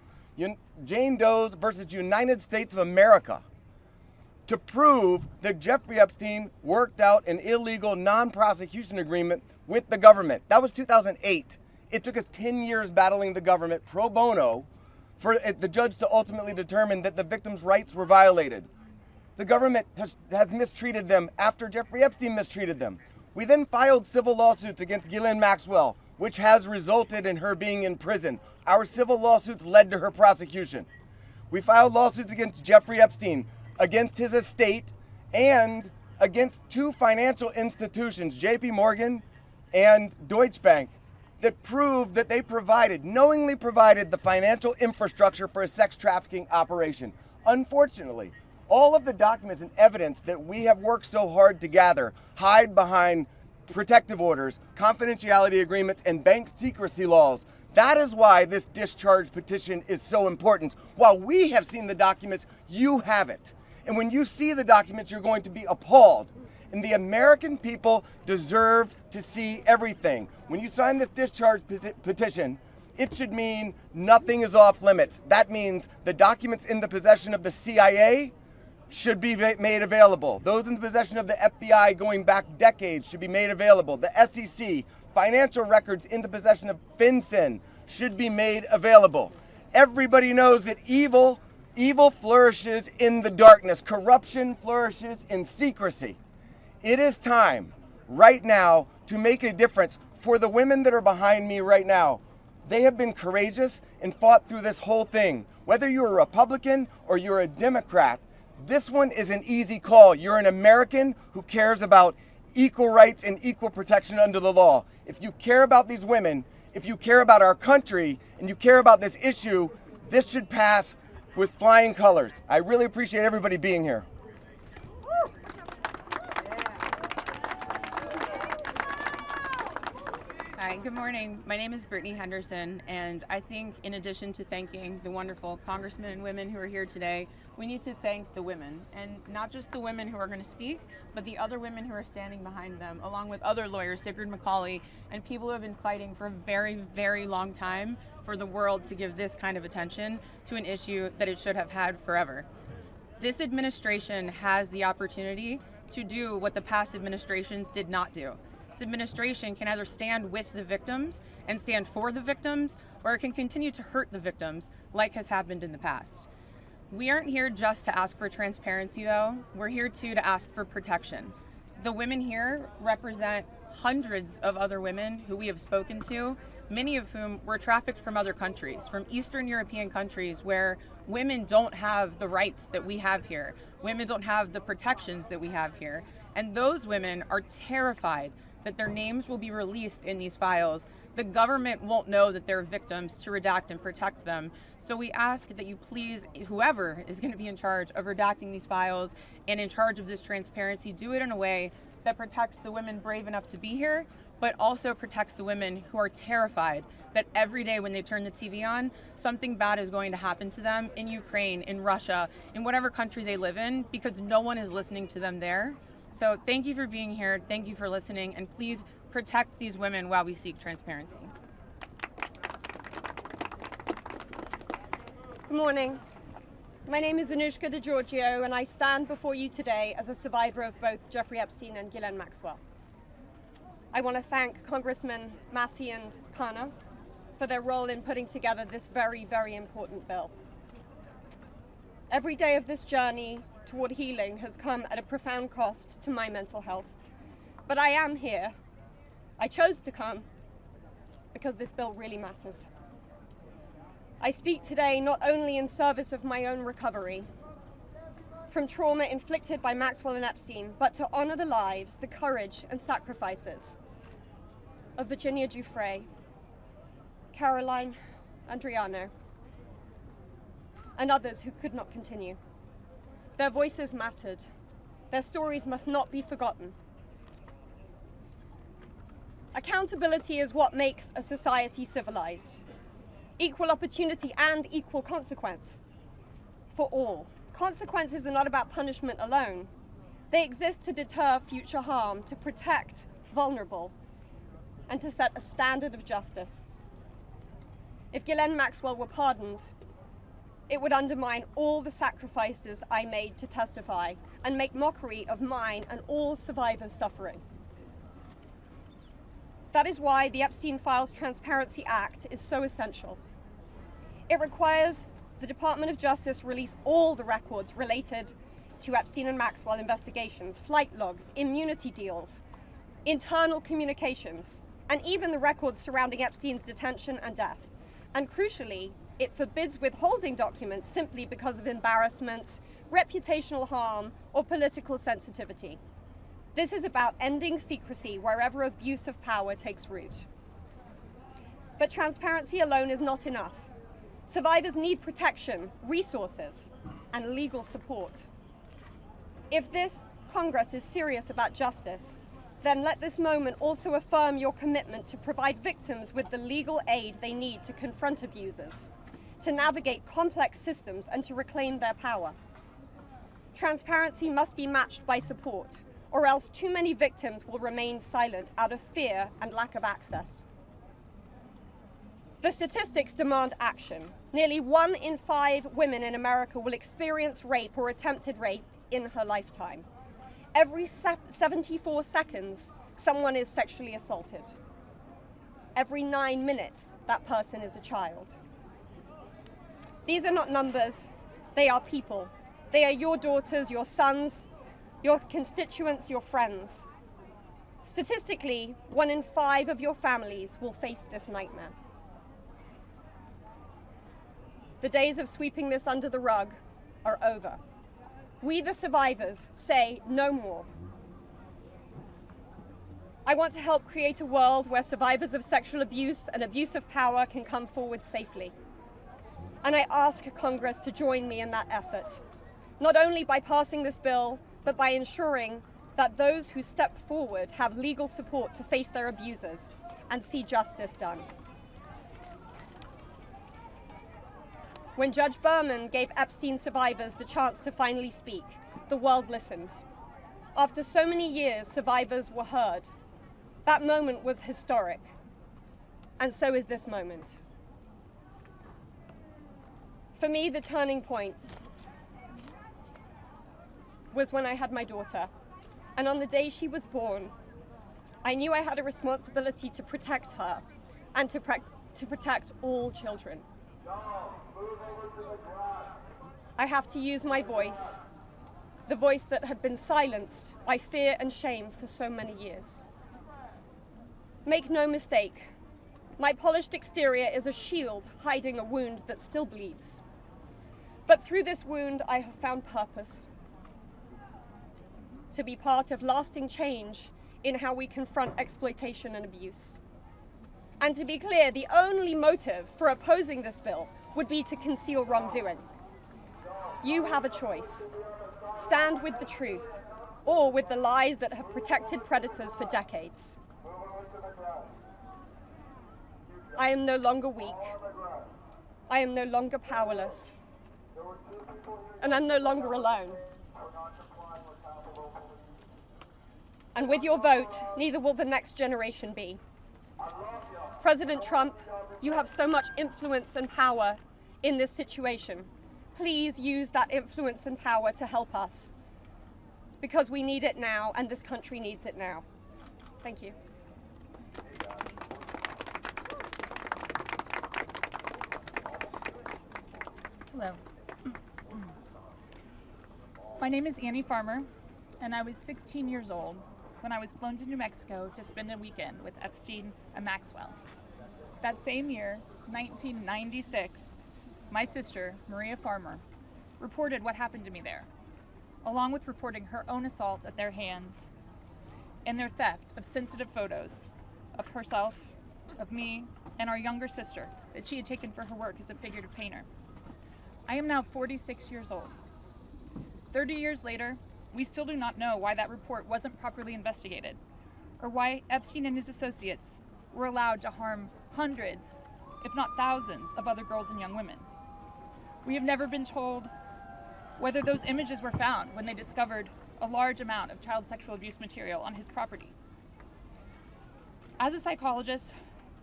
Jane Doe's versus United States of America to prove that Jeffrey Epstein worked out an illegal non-prosecution agreement with the government. That was 2008. It took us 10 years battling the government pro bono for the judge to ultimately determine that the victims' rights were violated. The government has mistreated them after Jeffrey Epstein mistreated them. We then filed civil lawsuits against Ghislaine Maxwell, which has resulted in her being in prison. Our civil lawsuits led to her prosecution. We filed lawsuits against Jeffrey Epstein, against his estate, and against two financial institutions, JP Morgan and Deutsche Bank, that proved that they knowingly provided the financial infrastructure for a sex trafficking operation. Unfortunately, all of the documents and evidence that we have worked so hard to gather hide behind protective orders, confidentiality agreements, and bank secrecy laws. That is why this discharge petition is so important. While we have seen the documents, you haven't. And when you see the documents, you're going to be appalled. And the American people deserve to see everything. When you sign this discharge petition, it should mean nothing is off limits. That means the documents in the possession of the CIA should be made available. Those in the possession of the FBI going back decades should be made available. The SEC, financial records in the possession of FinCEN should be made available. Everybody knows that evil flourishes in the darkness. Corruption flourishes in secrecy. It is time right now to make a difference for the women that are behind me right now. They have been courageous and fought through this whole thing. Whether you're a Republican or you're a Democrat, this one is an easy call. You're an American who cares about equal rights and equal protection under the law. If you care about these women, if you care about our country, and you care about this issue, this should pass with flying colors. I really appreciate everybody being here. Hi, good morning. My name is Brittany Henderson, and I think in addition to thanking the wonderful congressmen and women who are here today, we need to thank the women, and not just the women who are going to speak, but the other women who are standing behind them, along with other lawyers, Sigrid McCauley, and people who have been fighting for a very, very long time for the world to give this kind of attention to an issue that it should have had forever. This administration has the opportunity to do what the past administrations did not do. This administration can either stand with the victims and stand for the victims, or it can continue to hurt the victims like has happened in the past. We aren't here just to ask for transparency, though. We're here too to ask for protection. The women here represent hundreds of other women who we have spoken to, many of whom were trafficked from other countries, from Eastern European countries where women don't have the rights that we have here. Women don't have the protections that we have here. And those women are terrified that their names will be released in these files. The government won't know that they're victims to redact and protect them. So we ask that you please, whoever is going to be in charge of redacting these files and in charge of this transparency, do it in a way that protects the women brave enough to be here, but also protects the women who are terrified that every day when they turn the TV on, something bad is going to happen to them in Ukraine, in Russia, in whatever country they live in, because no one is listening to them there. So thank you for being here, thank you for listening, and please protect these women while we seek transparency. Good morning. My name is Anushka DeGiorgio, and I stand before you today as a survivor of both Jeffrey Epstein and Ghislaine Maxwell. I want to thank Congressman Massie and Khanna for their role in putting together this very, very important bill. Every day of this journey toward healing has come at a profound cost to my mental health. But I am here. I chose to come because this bill really matters. I speak today not only in service of my own recovery from trauma inflicted by Maxwell and Epstein, but to honor the lives, the courage and sacrifices of Virginia Giuffre, Caroline Andriano, and others who could not continue. Their voices mattered. Their stories must not be forgotten. Accountability is what makes a society civilized. Equal opportunity and equal consequence for all. Consequences are not about punishment alone. They exist to deter future harm, to protect vulnerable, and to set a standard of justice. If Ghislaine Maxwell were pardoned, it would undermine all the sacrifices I made to testify and make mockery of mine and all survivors' suffering. That is why the Epstein Files Transparency Act is so essential. It requires the Department of Justice release all the records related to Epstein and Maxwell investigations, flight logs, immunity deals, internal communications, and even the records surrounding Epstein's detention and death. And crucially, it forbids withholding documents simply because of embarrassment, reputational harm, or political sensitivity. This is about ending secrecy wherever abuse of power takes root. But transparency alone is not enough. Survivors need protection, resources, and legal support. If this Congress is serious about justice, then let this moment also affirm your commitment to provide victims with the legal aid they need to confront abusers, to navigate complex systems, and to reclaim their power. Transparency must be matched by support, or else too many victims will remain silent out of fear and lack of access. The statistics demand action. Nearly 1 in 5 women in America will experience rape or attempted rape in her lifetime. Every 74 seconds, someone is sexually assaulted. Every 9 minutes, that person is a child. These are not numbers, they are people. They are your daughters, your sons, your constituents, your friends. Statistically, 1 in 5 of your families will face this nightmare. The days of sweeping this under the rug are over. We, the survivors, say no more. I want to help create a world where survivors of sexual abuse and abuse of power can come forward safely. And I ask Congress to join me in that effort, not only by passing this bill, but by ensuring that those who step forward have legal support to face their abusers and see justice done. When Judge Berman gave Epstein survivors the chance to finally speak, the world listened. After so many years, survivors were heard. That moment was historic, and so is this moment. For me, the turning point was when I had my daughter, and on the day she was born, I knew I had a responsibility to protect her and to protect all children. I have to use my voice, the voice that had been silenced by fear and shame for so many years. Make no mistake, my polished exterior is a shield hiding a wound that still bleeds. But through this wound, I have found purpose. To be part of lasting change in how we confront exploitation and abuse. And to be clear, the only motive for opposing this bill would be to conceal wrongdoing. You have a choice. Stand with the truth, or with the lies that have protected predators for decades. I am no longer weak. I am no longer powerless. And I'm no longer alone. And with your vote, neither will the next generation be. President Trump, you have so much influence and power in this situation. Please use that influence and power to help us, because we need it now and this country needs it now. Thank you. Hello. My name is Annie Farmer, and I was 16 years old when I was flown to New Mexico to spend a weekend with Epstein and Maxwell. That same year, 1996, my sister, Maria Farmer, reported what happened to me there, along with reporting her own assault at their hands and their theft of sensitive photos of herself, of me, and our younger sister that she had taken for her work as a figurative painter. I am now 46 years old. 30 years later, we still do not know why that report wasn't properly investigated, or why Epstein and his associates were allowed to harm hundreds, if not thousands, of other girls and young women. We have never been told whether those images were found when they discovered a large amount of child sexual abuse material on his property. As a psychologist,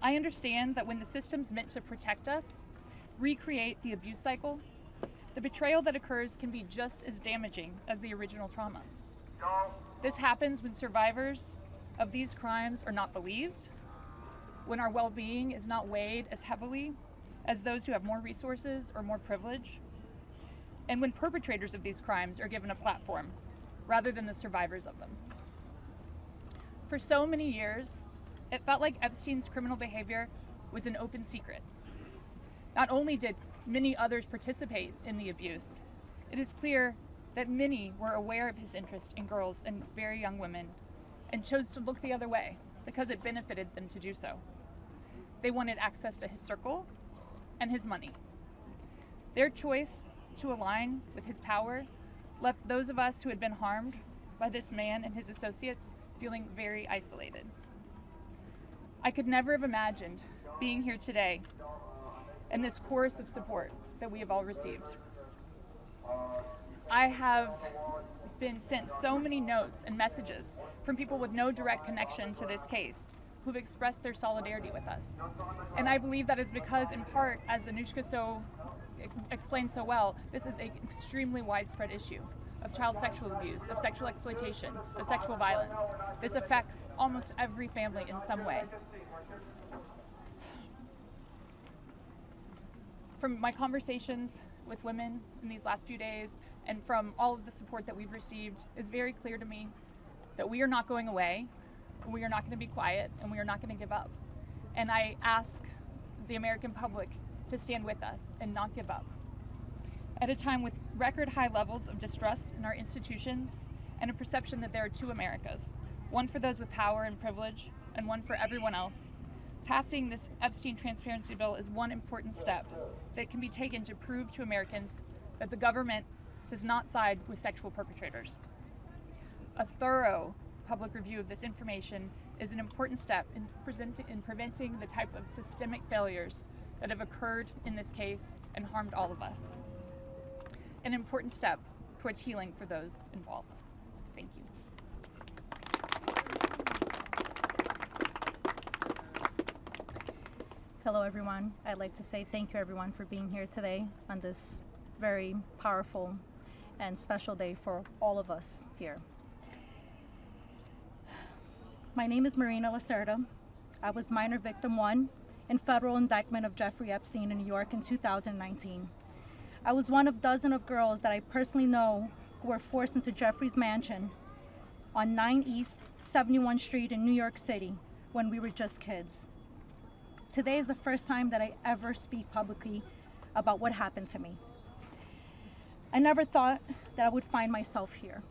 I understand that when the system's meant to protect us, recreate the abuse cycle, the betrayal that occurs can be just as damaging as the original trauma. This happens when survivors of these crimes are not believed, when our well-being is not weighed as heavily as those who have more resources or more privilege, and when perpetrators of these crimes are given a platform rather than the survivors of them. For so many years, it felt like Epstein's criminal behavior was an open secret. Not only did many others participate in the abuse, it is clear that many were aware of his interest in girls and very young women and chose to look the other way because it benefited them to do so. They wanted access to his circle and his money. Their choice to align with his power left those of us who had been harmed by this man and his associates feeling very isolated. I could never have imagined being here today and this chorus of support that we have all received. I have been sent so many notes and messages from people with no direct connection to this case who've expressed their solidarity with us. And I believe that is because, in part, as Anushka explained so well, this is an extremely widespread issue. of child sexual abuse, of sexual exploitation, of sexual violence. This affects almost every family in some way. From my conversations with women in these last few days and from all of the support that we've received, it's very clear to me that we are not going away, we are not going to be quiet, and we are not going to give up. And I ask the American public to stand with us and not give up. At a time with record high levels of distrust in our institutions and a perception that there are two Americas, one for those with power and privilege and one for everyone else, passing this Epstein Transparency Bill is one important step that can be taken to prove to Americans that the government does not side with sexual perpetrators. A thorough public review of this information is an important step in preventing the type of systemic failures that have occurred in this case and harmed all of us. An important step towards healing for those involved. Thank you. Hello everyone. I'd like to say thank you everyone for being here today on this very powerful and special day for all of us here. My name is Marina Lacerda. I was minor victim 1 in federal indictment of Jeffrey Epstein in New York in 2019. I was one of dozens of girls that I personally know who were forced into Jeffrey's mansion on 9 East 71 Street in New York City when we were just kids. Today is the first time that I ever speak publicly about what happened to me. I never thought that I would find myself here.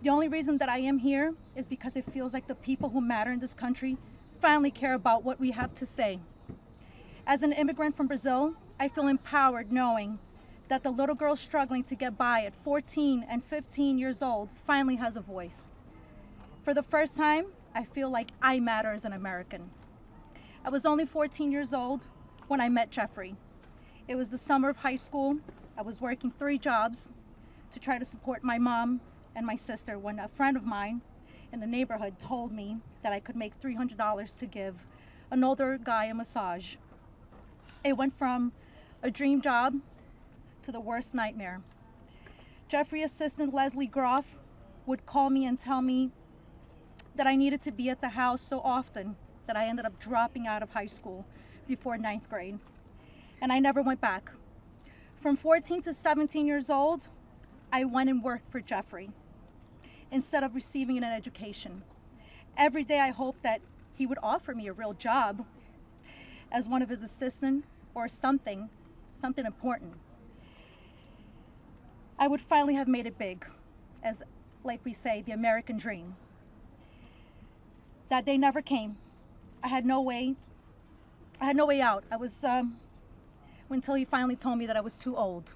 The only reason that I am here is because it feels like the people who matter in this country finally care about what we have to say. As an immigrant from Brazil, I feel empowered knowing that the little girl struggling to get by at 14 and 15 years old finally has a voice. For the first time, I feel like I matter as an American. I was only 14 years old when I met Jeffrey. It was the summer of high school. I was working 3 jobs to try to support my mom and my sister when a friend of mine in the neighborhood told me that I could make $300 to give an older guy a massage. It went from a dream job to the worst nightmare. Jeffrey assistant Leslie Groff would call me and tell me that I needed to be at the house so often that I ended up dropping out of high school before 9th grade. And I never went back. From 14 to 17 years old, I went and worked for Jeffrey instead of receiving an education. Every day I hoped that he would offer me a real job as one of his assistants or something important. I would finally have made it big, as like we say, the American dream. That day never came. I had no way out. I was, until he finally told me that I was too old.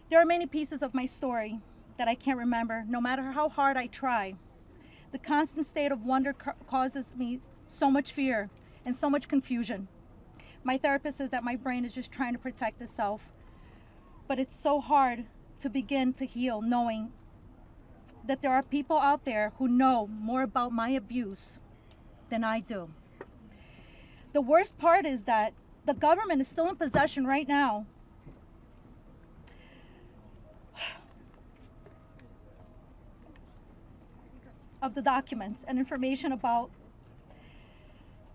There are many pieces of my story that I can't remember, no matter how hard I try. The constant state of wonder causes me so much fear and so much confusion. My therapist says that my brain is just trying to protect itself, but it's so hard to begin to heal knowing that there are people out there who know more about my abuse than I do. The worst part is that the government is still in possession right now of the documents and information about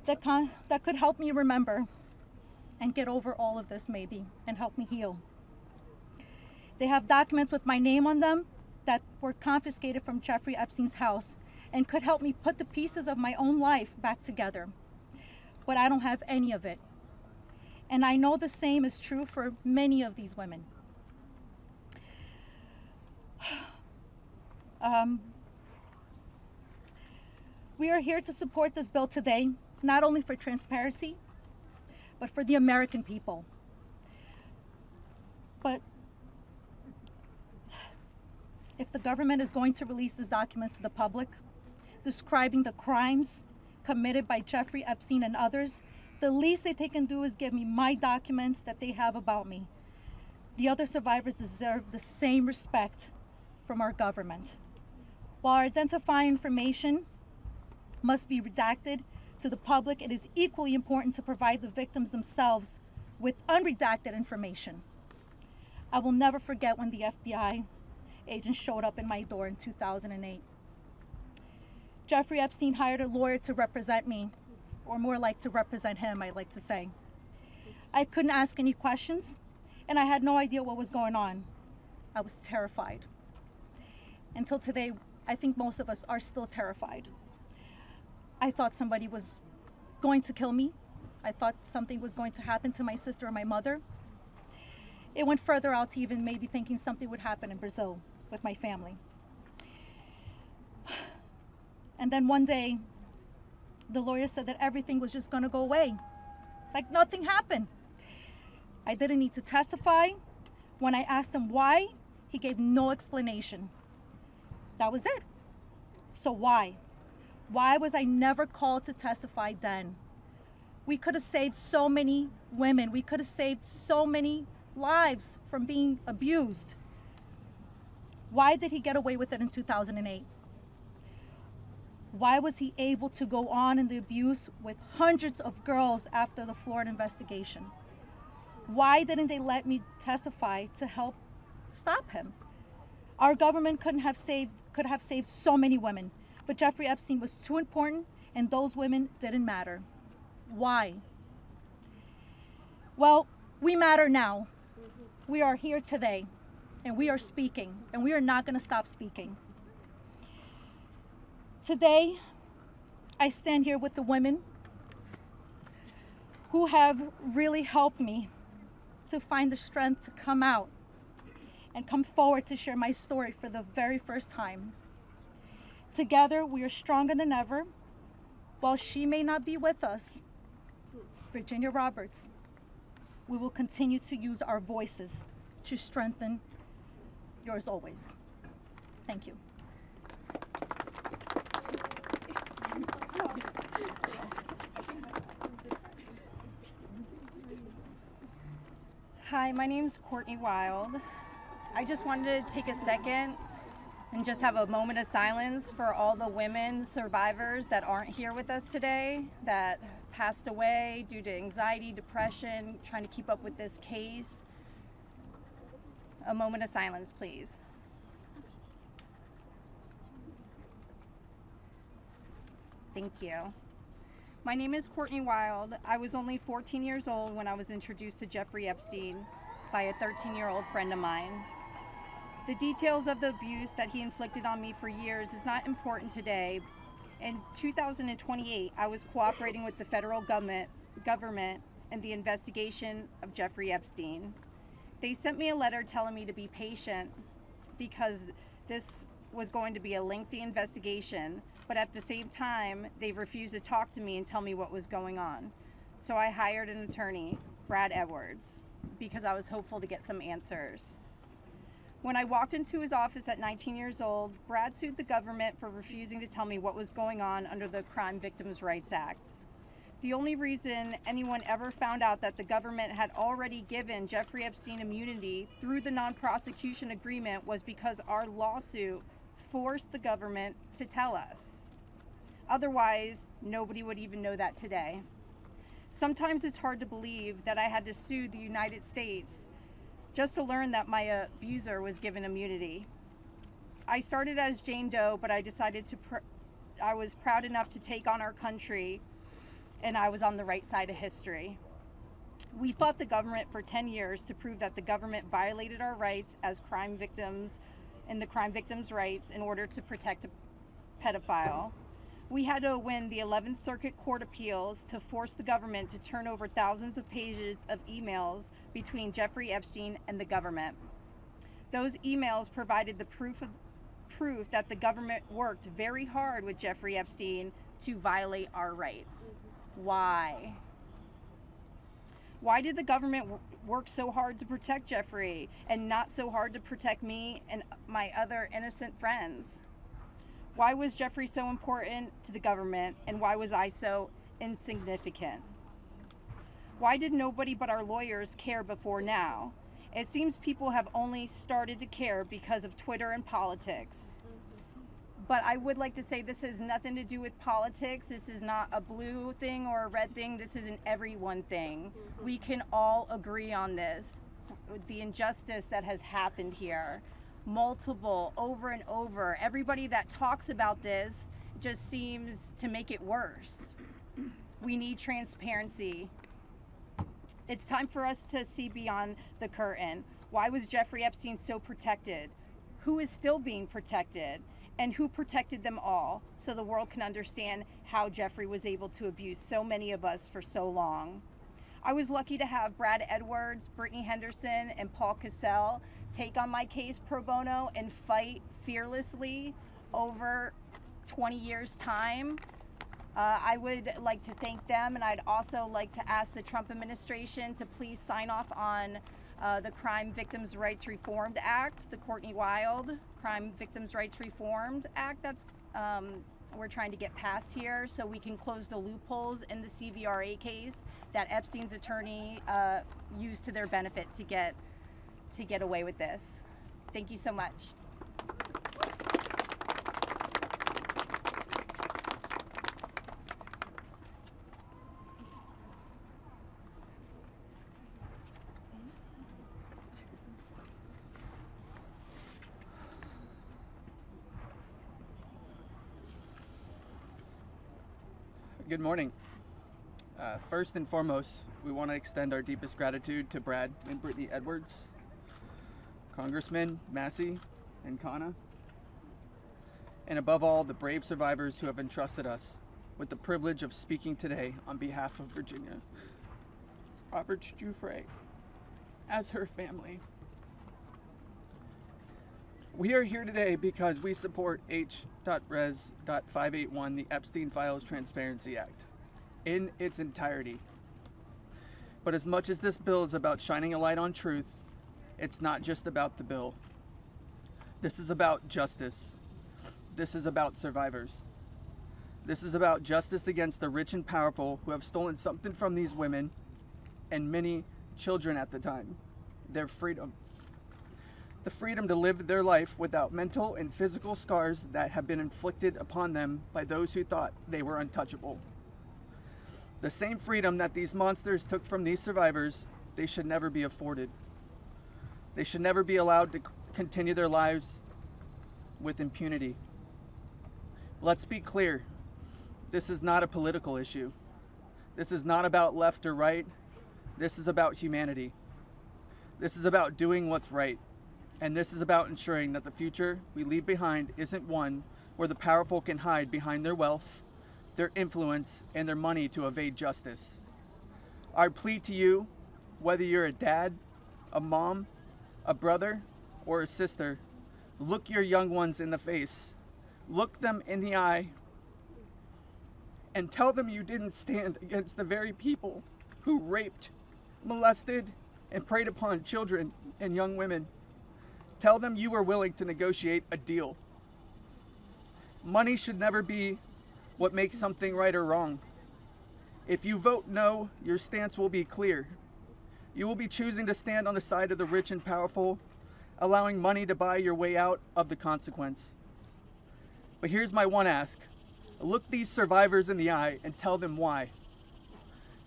that could help me remember and get over all of this maybe and help me heal. They have documents with my name on them that were confiscated from Jeffrey Epstein's house and could help me put the pieces of my own life back together. But I don't have any of it. And I know the same is true for many of these women. We are here to support this bill today, not only for transparency, but for the American people. But if the government is going to release these documents to the public, describing the crimes committed by Jeffrey Epstein and others, the least that they can do is give me my documents that they have about me. The other survivors deserve the same respect from our government. While our identifying information must be redacted to the public, it is equally important to provide the victims themselves with unredacted information. I will never forget when the FBI agent showed up in my door in 2008. Jeffrey Epstein hired a lawyer to represent me, or more like to represent him, I like to say. I couldn't ask any questions, and I had no idea what was going on. I was terrified. Until today, I think most of us are still terrified. I thought somebody was going to kill me. I thought something was going to happen to my sister or my mother. It went further out to even maybe thinking something would happen in Brazil with my family. And then one day, the lawyer said that everything was just gonna go away. Like nothing happened. I didn't need to testify. When I asked him why, he gave no explanation. That was it. So why? Why was I never called to testify then? We could have saved so many women. We could have saved so many lives from being abused. Why did he get away with it in 2008? Why was he able to go on in the abuse with hundreds of girls after the Florida investigation? Why didn't they let me testify to help stop him? Our government could have saved so many women, but Jeffrey Epstein was too important and those women didn't matter. Why? Well, we matter now. We are here today and we are speaking and we are not going to stop speaking. Today, I stand here with the women who have really helped me to find the strength to come out and come forward to share my story for the very first time. Together, we are stronger than ever. While she may not be with us, Virginia Roberts, we will continue to use our voices to strengthen yours always. Thank you. Hi, my name's Courtney Wild. I just wanted to take a second and just have a moment of silence for all the women survivors that aren't here with us today, that passed away due to anxiety, depression, trying to keep up with this case. A moment of silence, please. Thank you. My name is Courtney Wild. I was only 14 years old when I was introduced to Jeffrey Epstein by a 13-year-old friend of mine. The details of the abuse that he inflicted on me for years is not important today. In 2028, I was cooperating with the federal government in the investigation of Jeffrey Epstein. They sent me a letter telling me to be patient because this was going to be a lengthy investigation, but at the same time, they refused to talk to me and tell me what was going on. So I hired an attorney, Brad Edwards, because I was hopeful to get some answers. When I walked into his office at 19 years old, Brad sued the government for refusing to tell me what was going on under the Crime Victims' Rights Act. The only reason anyone ever found out that the government had already given Jeffrey Epstein immunity through the non-prosecution agreement was because our lawsuit forced the government to tell us. Otherwise, nobody would even know that today. Sometimes it's hard to believe that I had to sue the United States just to learn that my abuser was given immunity. I started as Jane Doe, but I decided I was proud enough to take on our country, and I was on the right side of history. We fought the government for 10 years to prove that the government violated our rights as crime victims and the crime victims' rights in order to protect a pedophile. We had to win the 11th Circuit Court Appeals to force the government to turn over thousands of pages of emails between Jeffrey Epstein and the government. Those emails provided the proof that the government worked very hard with Jeffrey Epstein to violate our rights. Why? Why did the government work so hard to protect Jeffrey and not so hard to protect me and my other innocent friends? Why was Jeffrey so important to the government, and why was I so insignificant? Why did nobody but our lawyers care before now? It seems people have only started to care because of Twitter and politics. But I would like to say this has nothing to do with politics. This is not a blue thing or a red thing. This is an everyone thing. We can all agree on this. the injustice that has happened here. Multiple, over and over. Everybody that talks about this just seems to make it worse. We need transparency. It's time for us to see beyond the curtain. Why was Jeffrey Epstein so protected? Who is still being protected? And who protected them all, so the world can understand how Jeffrey was able to abuse so many of us for so long. I was lucky to have Brad Edwards, Brittany Henderson, and Paul Cassell take on my case pro bono and fight fearlessly over 20 years' time. I would like to thank them, and I'd also like to ask the Trump administration to please sign off on the Crime Victims' Rights Reformed Act, the Courtney Wild Crime Victims' Rights Reformed Act that's we're trying to get passed here, so we can close the loopholes in the CVRA case that Epstein's attorney used to their benefit to get away with this. Thank you so much. Good morning. First and foremost, we want to extend our deepest gratitude to Brad and Brittany Edwards, Congressman Massie and Khanna, and above all, the brave survivors who have entrusted us with the privilege of speaking today on behalf of Virginia. Robert Jeffrey, as her family. We are here today because we support H.Res.581, the Epstein Files Transparency Act, in its entirety. But as much as this bill is about shining a light on truth, it's not just about the bill. This is about justice. This is about survivors. This is about justice against the rich and powerful who have stolen something from these women and many children at the time, their freedom. The freedom to live their life without mental and physical scars that have been inflicted upon them by those who thought they were untouchable. The same freedom that these monsters took from these survivors, they should never be afforded. They should never be allowed to continue their lives with impunity. Let's be clear, this is not a political issue. This is not about left or right. This is about humanity. This is about doing what's right. And this is about ensuring that the future we leave behind isn't one where the powerful can hide behind their wealth, their influence, and their money to evade justice. Our plea to you, whether you're a dad, a mom, a brother, or a sister, look your young ones in the face, look them in the eye, and tell them you didn't stand against the very people who raped, molested, and preyed upon children and young women. Tell them you were willing to negotiate a deal. Money should never be what makes something right or wrong. If you vote no, your stance will be clear. You will be choosing to stand on the side of the rich and powerful, allowing money to buy your way out of the consequence. But here's my one ask. Look these survivors in the eye and tell them why.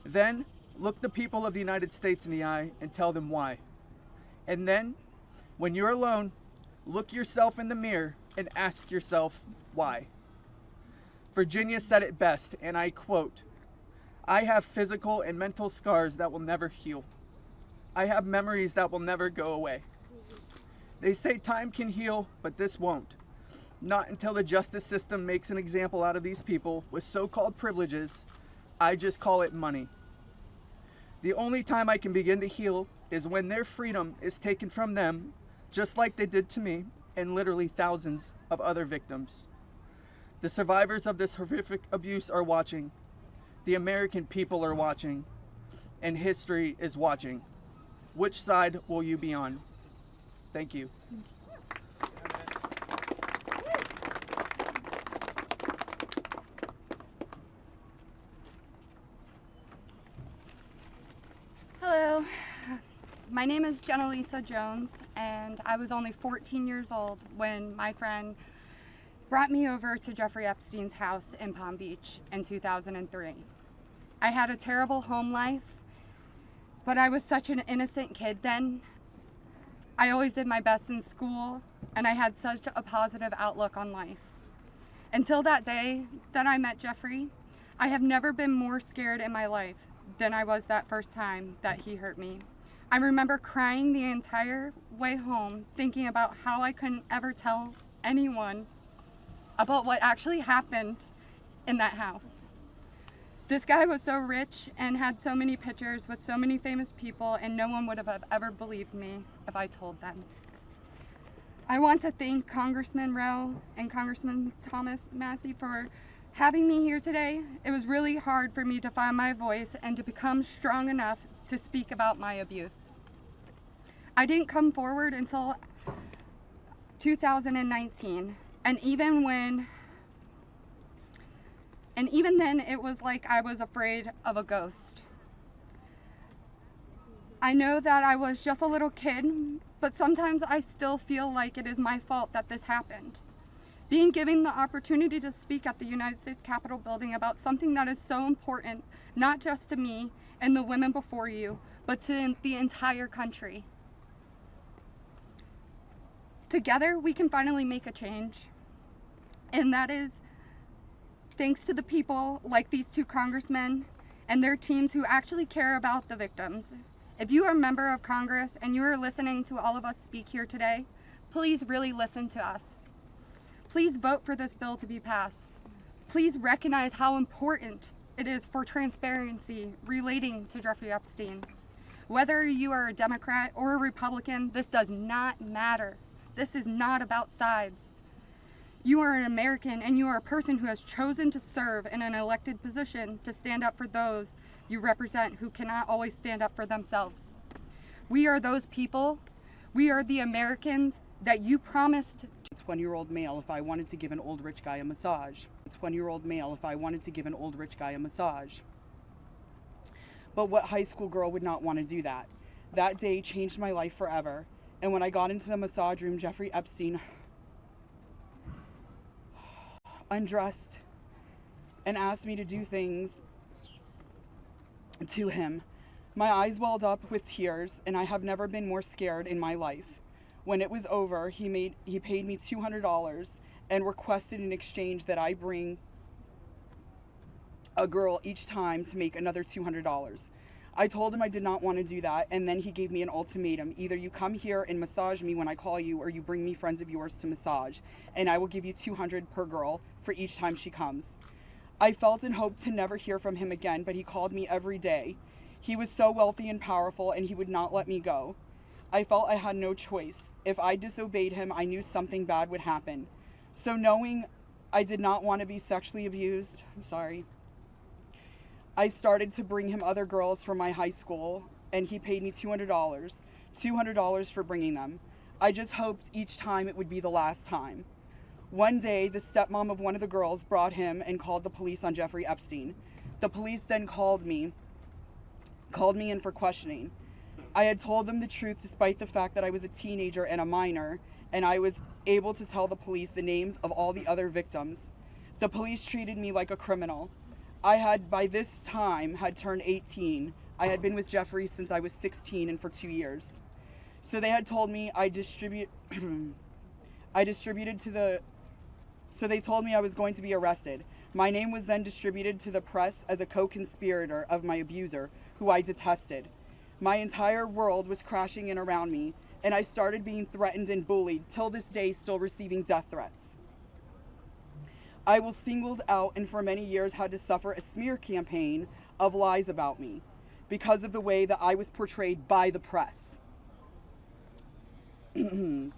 Then, look the people of the United States in the eye and tell them why. And then, when you're alone, look yourself in the mirror and ask yourself why. Virginia said it best, and I quote, "I have physical and mental scars that will never heal. I have memories that will never go away. They say time can heal, but this won't. Not until the justice system makes an example out of these people with so-called privileges. I just call it money. The only time I can begin to heal is when their freedom is taken from them, just like they did to me and literally thousands of other victims. The survivors of this horrific abuse are watching. The American people are watching. And history is watching. Which side will you be on?" Thank you. Hello, my name is Jenna-Lisa Jones, and I was only 14 years old when my friend brought me over to Jeffrey Epstein's house in Palm Beach in 2003. I had a terrible home life, but I was such an innocent kid then, I always did my best in school, and I had such a positive outlook on life. Until that day that I met Jeffrey, I have never been more scared in my life than I was that first time that he hurt me. I remember crying the entire way home, thinking about how I couldn't ever tell anyone about what actually happened in that house. This guy was so rich and had so many pictures with so many famous people, and no one would have ever believed me if I told them. I want to thank Congressman Rowe and Congressman Thomas Massie for having me here today. It was really hard for me to find my voice and to become strong enough to speak about my abuse. I didn't come forward until 2019, and even then it was like I was afraid of a ghost. I know that I was just a little kid, but sometimes I still feel like it is my fault that this happened. Being given the opportunity to speak at the United States Capitol building about something that is so important, not just to me and the women before you, but to the entire country. Together, we can finally make a change. And that is thanks to the people like these two congressmen and their teams who actually care about the victims. If you are a member of Congress and you are listening to all of us speak here today, please really listen to us. Please vote for this bill to be passed. Please recognize how important it is for transparency relating to Jeffrey Epstein. Whether you are a Democrat or a Republican, this does not matter. This is not about sides. You are an American, and you are a person who has chosen to serve in an elected position to stand up for those you represent who cannot always stand up for themselves. We are those people. We are the Americans that you promised. 20-year-old male if I wanted to give an old rich guy a massage. A 20-year-old male if I wanted to give an old rich guy a massage. But what high school girl would not want to do that? That day changed my life forever. And when I got into the massage room, Jeffrey Epstein undressed and asked me to do things to him. My eyes welled up with tears, and I have never been more scared in my life. When it was over, he paid me $200 and requested in exchange that I bring a girl each time to make another $200. I told him I did not want to do that, and then he gave me an ultimatum. Either you come here and massage me when I call you, or you bring me friends of yours to massage, and I will give you $200 per girl for each time she comes. I felt and hoped to never hear from him again, but he called me every day. He was so wealthy and powerful, and he would not let me go. I felt I had no choice. If I disobeyed him, I knew something bad would happen. So knowing I did not want to be sexually abused, I started to bring him other girls from my high school, and he paid me $200 for bringing them. I just hoped each time it would be the last time. One day, the stepmom of one of the girls brought him and called the police on Jeffrey Epstein. The police then called me in for questioning. I had told them the truth despite the fact that I was a teenager and a minor, and I was able to tell the police the names of all the other victims. The police treated me like a criminal. I had, by this time, had turned 18. I had been with Jeffrey since I was 16 and for 2 years. So they had told me so they told me I was going to be arrested. My name was then distributed to the press as a co-conspirator of my abuser, who I detested. My entire world was crashing in around me, and I started being threatened and bullied, till this day still receiving death threats. I was singled out and for many years had to suffer a smear campaign of lies about me because of the way that I was portrayed by the press. The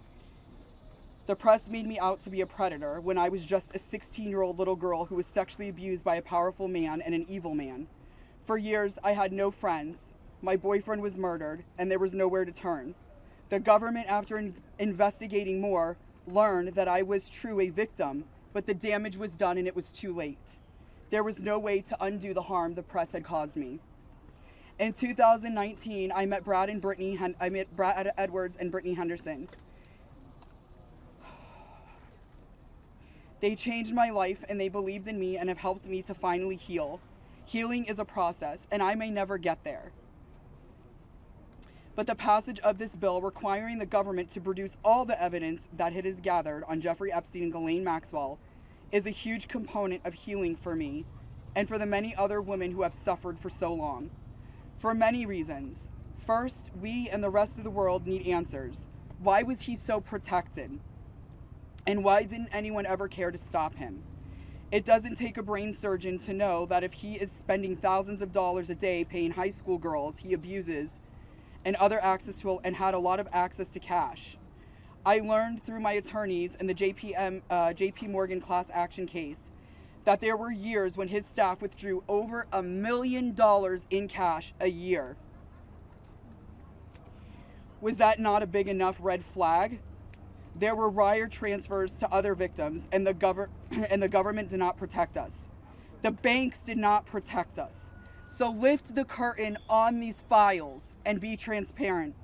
press made me out to be a predator when I was just a 16-year-old little girl who was sexually abused by a powerful man and an evil man. For years, I had no friends. My boyfriend was murdered, and there was nowhere to turn. The government, after investigating more, learned that I was true a victim, but the damage was done and it was too late. There was no way to undo the harm the press had caused me. In 2019, I met Brad Edwards and Brittany Henderson. They changed my life, and they believed in me and have helped me to finally heal. Healing is a process, and I may never get there. but the passage of this bill requiring the government to produce all the evidence that it has gathered on Jeffrey Epstein and Ghislaine Maxwell is a huge component of healing for me and for the many other women who have suffered for so long. For many reasons. First, we and the rest of the world need answers. Why was he so protected? And why didn't anyone ever care to stop him? It doesn't take a brain surgeon to know that if he is spending thousands of dollars a day paying high school girls he abuses and had a lot of access to cash. I learned through my attorneys in the JP Morgan class action case that there were years when his staff withdrew over $1 million in cash a year. Was that not a big enough red flag? There were wire transfers to other victims, and the government did not protect us. The banks did not protect us. So lift the curtain on these files and be transparent.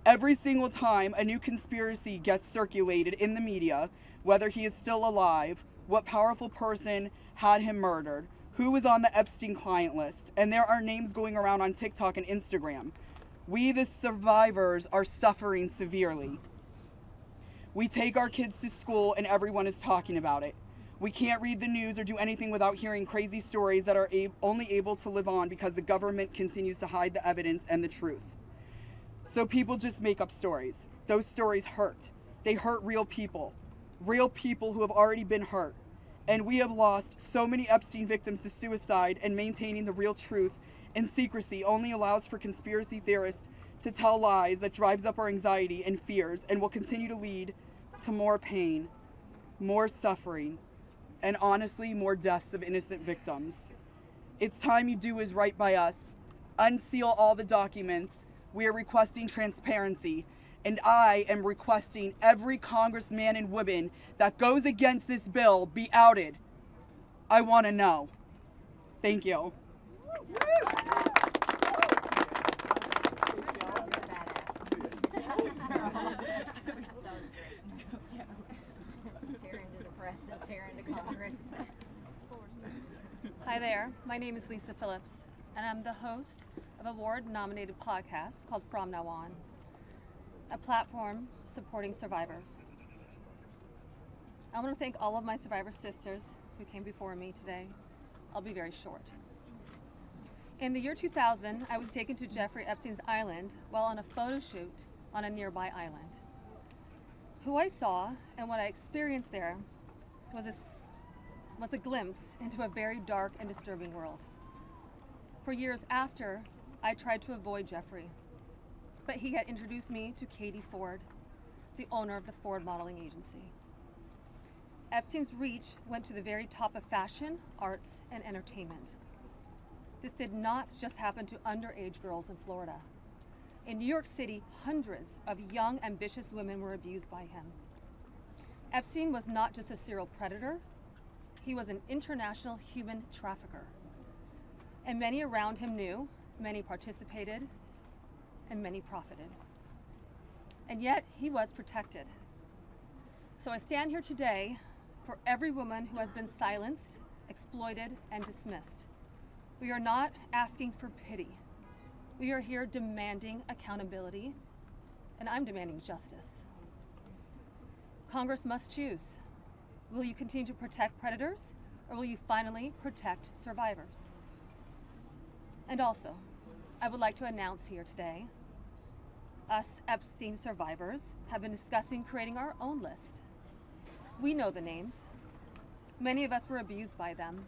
Every single time a new conspiracy gets circulated in the media, whether he is still alive, what powerful person had him murdered, who was on the Epstein client list, and there are names going around on TikTok and Instagram, we, the survivors, are suffering severely. We take our kids to school and everyone is talking about it. We can't read the news or do anything without hearing crazy stories that are only able to live on because the government continues to hide the evidence and the truth. So people just make up stories. Those stories hurt. They hurt real people who have already been hurt. And we have lost so many Epstein victims to suicide, and maintaining the real truth and secrecy only allows for conspiracy theorists to tell lies that drives up our anxiety and fears and will continue to lead to more pain, more suffering, and honestly, more deaths of innocent victims. It's time you do what is right by us. Unseal all the documents. We are requesting transparency, and I am requesting every congressman and woman that goes against this bill be outed. I want to know. Thank you. Hi there, my name is Lisa Phillips, and I'm the host of a award-nominated podcast called From Now On, a platform supporting survivors. I want to thank all of my survivor sisters who came before me today. I'll be very short. In the year 2000, I was taken to Jeffrey Epstein's island while on a photo shoot on a nearby island. Who I saw and what I experienced there was a glimpse into a very dark and disturbing world. For years after, I tried to avoid Jeffrey, but he had introduced me to Katie Ford, the owner of the Ford Modeling Agency. Epstein's reach went to the very top of fashion, arts, and entertainment. This did not just happen to underage girls in Florida. In New York City, hundreds of young, ambitious women were abused by him. Epstein was not just a serial predator, he was an international human trafficker. And many around him knew, many participated, and many profited. And yet, he was protected. So I stand here today for every woman who has been silenced, exploited, and dismissed. We are not asking for pity. We are here demanding accountability, and I'm demanding justice. Congress must choose. Will you continue to protect predators, or will you finally protect survivors? And also, I would like to announce here today, us Epstein survivors have been discussing creating our own list. We know the names. Many of us were abused by them.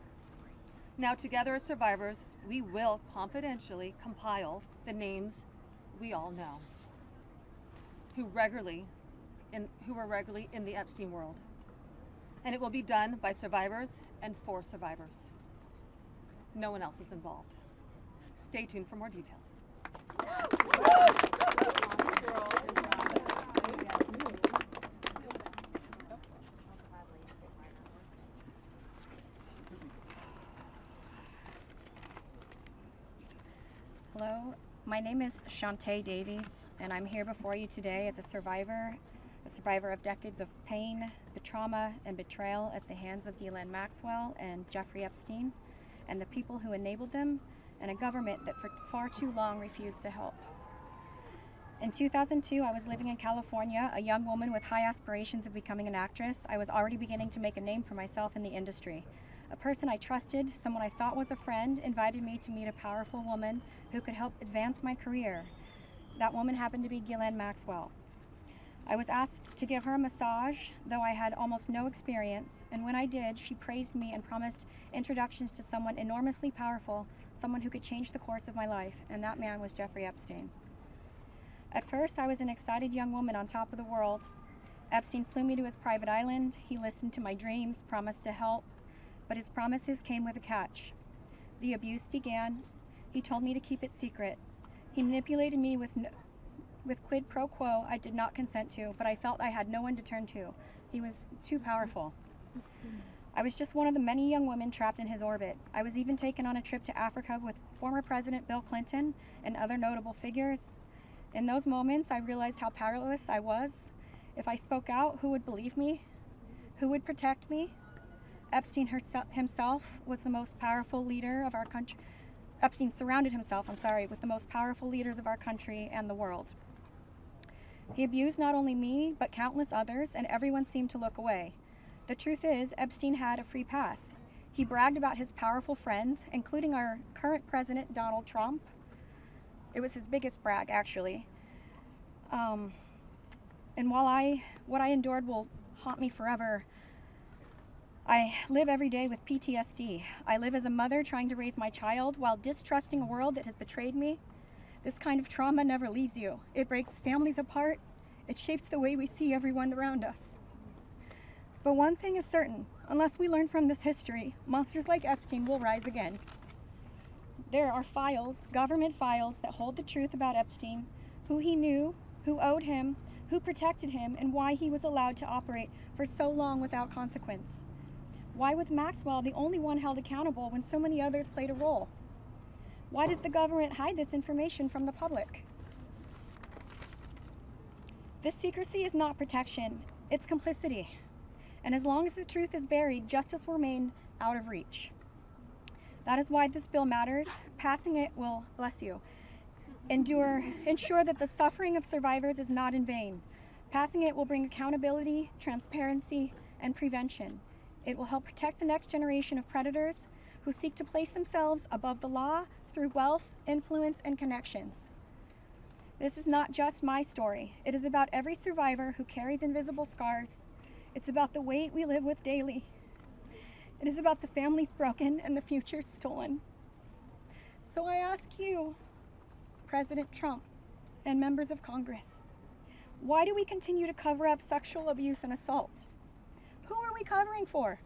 Now together as survivors, we will confidentially compile the names we all know, who were regularly in the Epstein world. And it will be done by survivors and for survivors. No one else is involved. Stay tuned for more details. Hello, my name is Shantae Davies, and I'm here before you today as a survivor of decades of pain, trauma, and betrayal at the hands of Ghislaine Maxwell and Jeffrey Epstein, and the people who enabled them, and a government that for far too long refused to help. In 2002, I was living in California, a young woman with high aspirations of becoming an actress. I was already beginning to make a name for myself in the industry. A person I trusted, someone I thought was a friend, invited me to meet a powerful woman who could help advance my career. That woman happened to be Ghislaine Maxwell. I was asked to give her a massage, though I had almost no experience, and when I did, she praised me and promised introductions to someone enormously powerful, someone who could change the course of my life, and that man was Jeffrey Epstein. At first, I was an excited young woman on top of the world. Epstein flew me to his private island. He listened to my dreams, promised to help, but his promises came with a catch. The abuse began. He told me to keep it secret. He manipulated me with quid pro quo I did not consent to, but I felt I had no one to turn to. He was too powerful. I was just one of the many young women trapped in his orbit. I was even taken on a trip to Africa with former President Bill Clinton and other notable figures. In those moments, I realized how powerless I was. If I spoke out, who would believe me? Who would protect me? Epstein himself was the most powerful leader of our country. Epstein surrounded himself, with the most powerful leaders of our country and the world. He abused not only me, but countless others, and everyone seemed to look away. The truth is, Epstein had a free pass. He bragged about his powerful friends, including our current president, Donald Trump. It was his biggest brag, actually. And while what I endured will haunt me forever, I live every day with PTSD. I live as a mother trying to raise my child while distrusting a world that has betrayed me. This kind of trauma never leaves you. It breaks families apart. It shapes the way we see everyone around us. But one thing is certain, unless we learn from this history, monsters like Epstein will rise again. There are files, government files, that hold the truth about Epstein, who he knew, who owed him, who protected him, and why he was allowed to operate for so long without consequence. Why was Maxwell the only one held accountable when so many others played a role? Why does the government hide this information from the public? This secrecy is not protection, it's complicity. And as long as the truth is buried, justice will remain out of reach. That is why this bill matters. Passing it will, bless you, ensure that the suffering of survivors is not in vain. Passing it will bring accountability, transparency, and prevention. It will help protect the next generation of predators who seek to place themselves above the law through wealth, influence, and connections. This is not just my story. It is about every survivor who carries invisible scars. It's about the weight we live with daily. It is about the families broken and the futures stolen. So I ask you, President Trump and members of Congress, why do we continue to cover up sexual abuse and assault? Who are we covering for?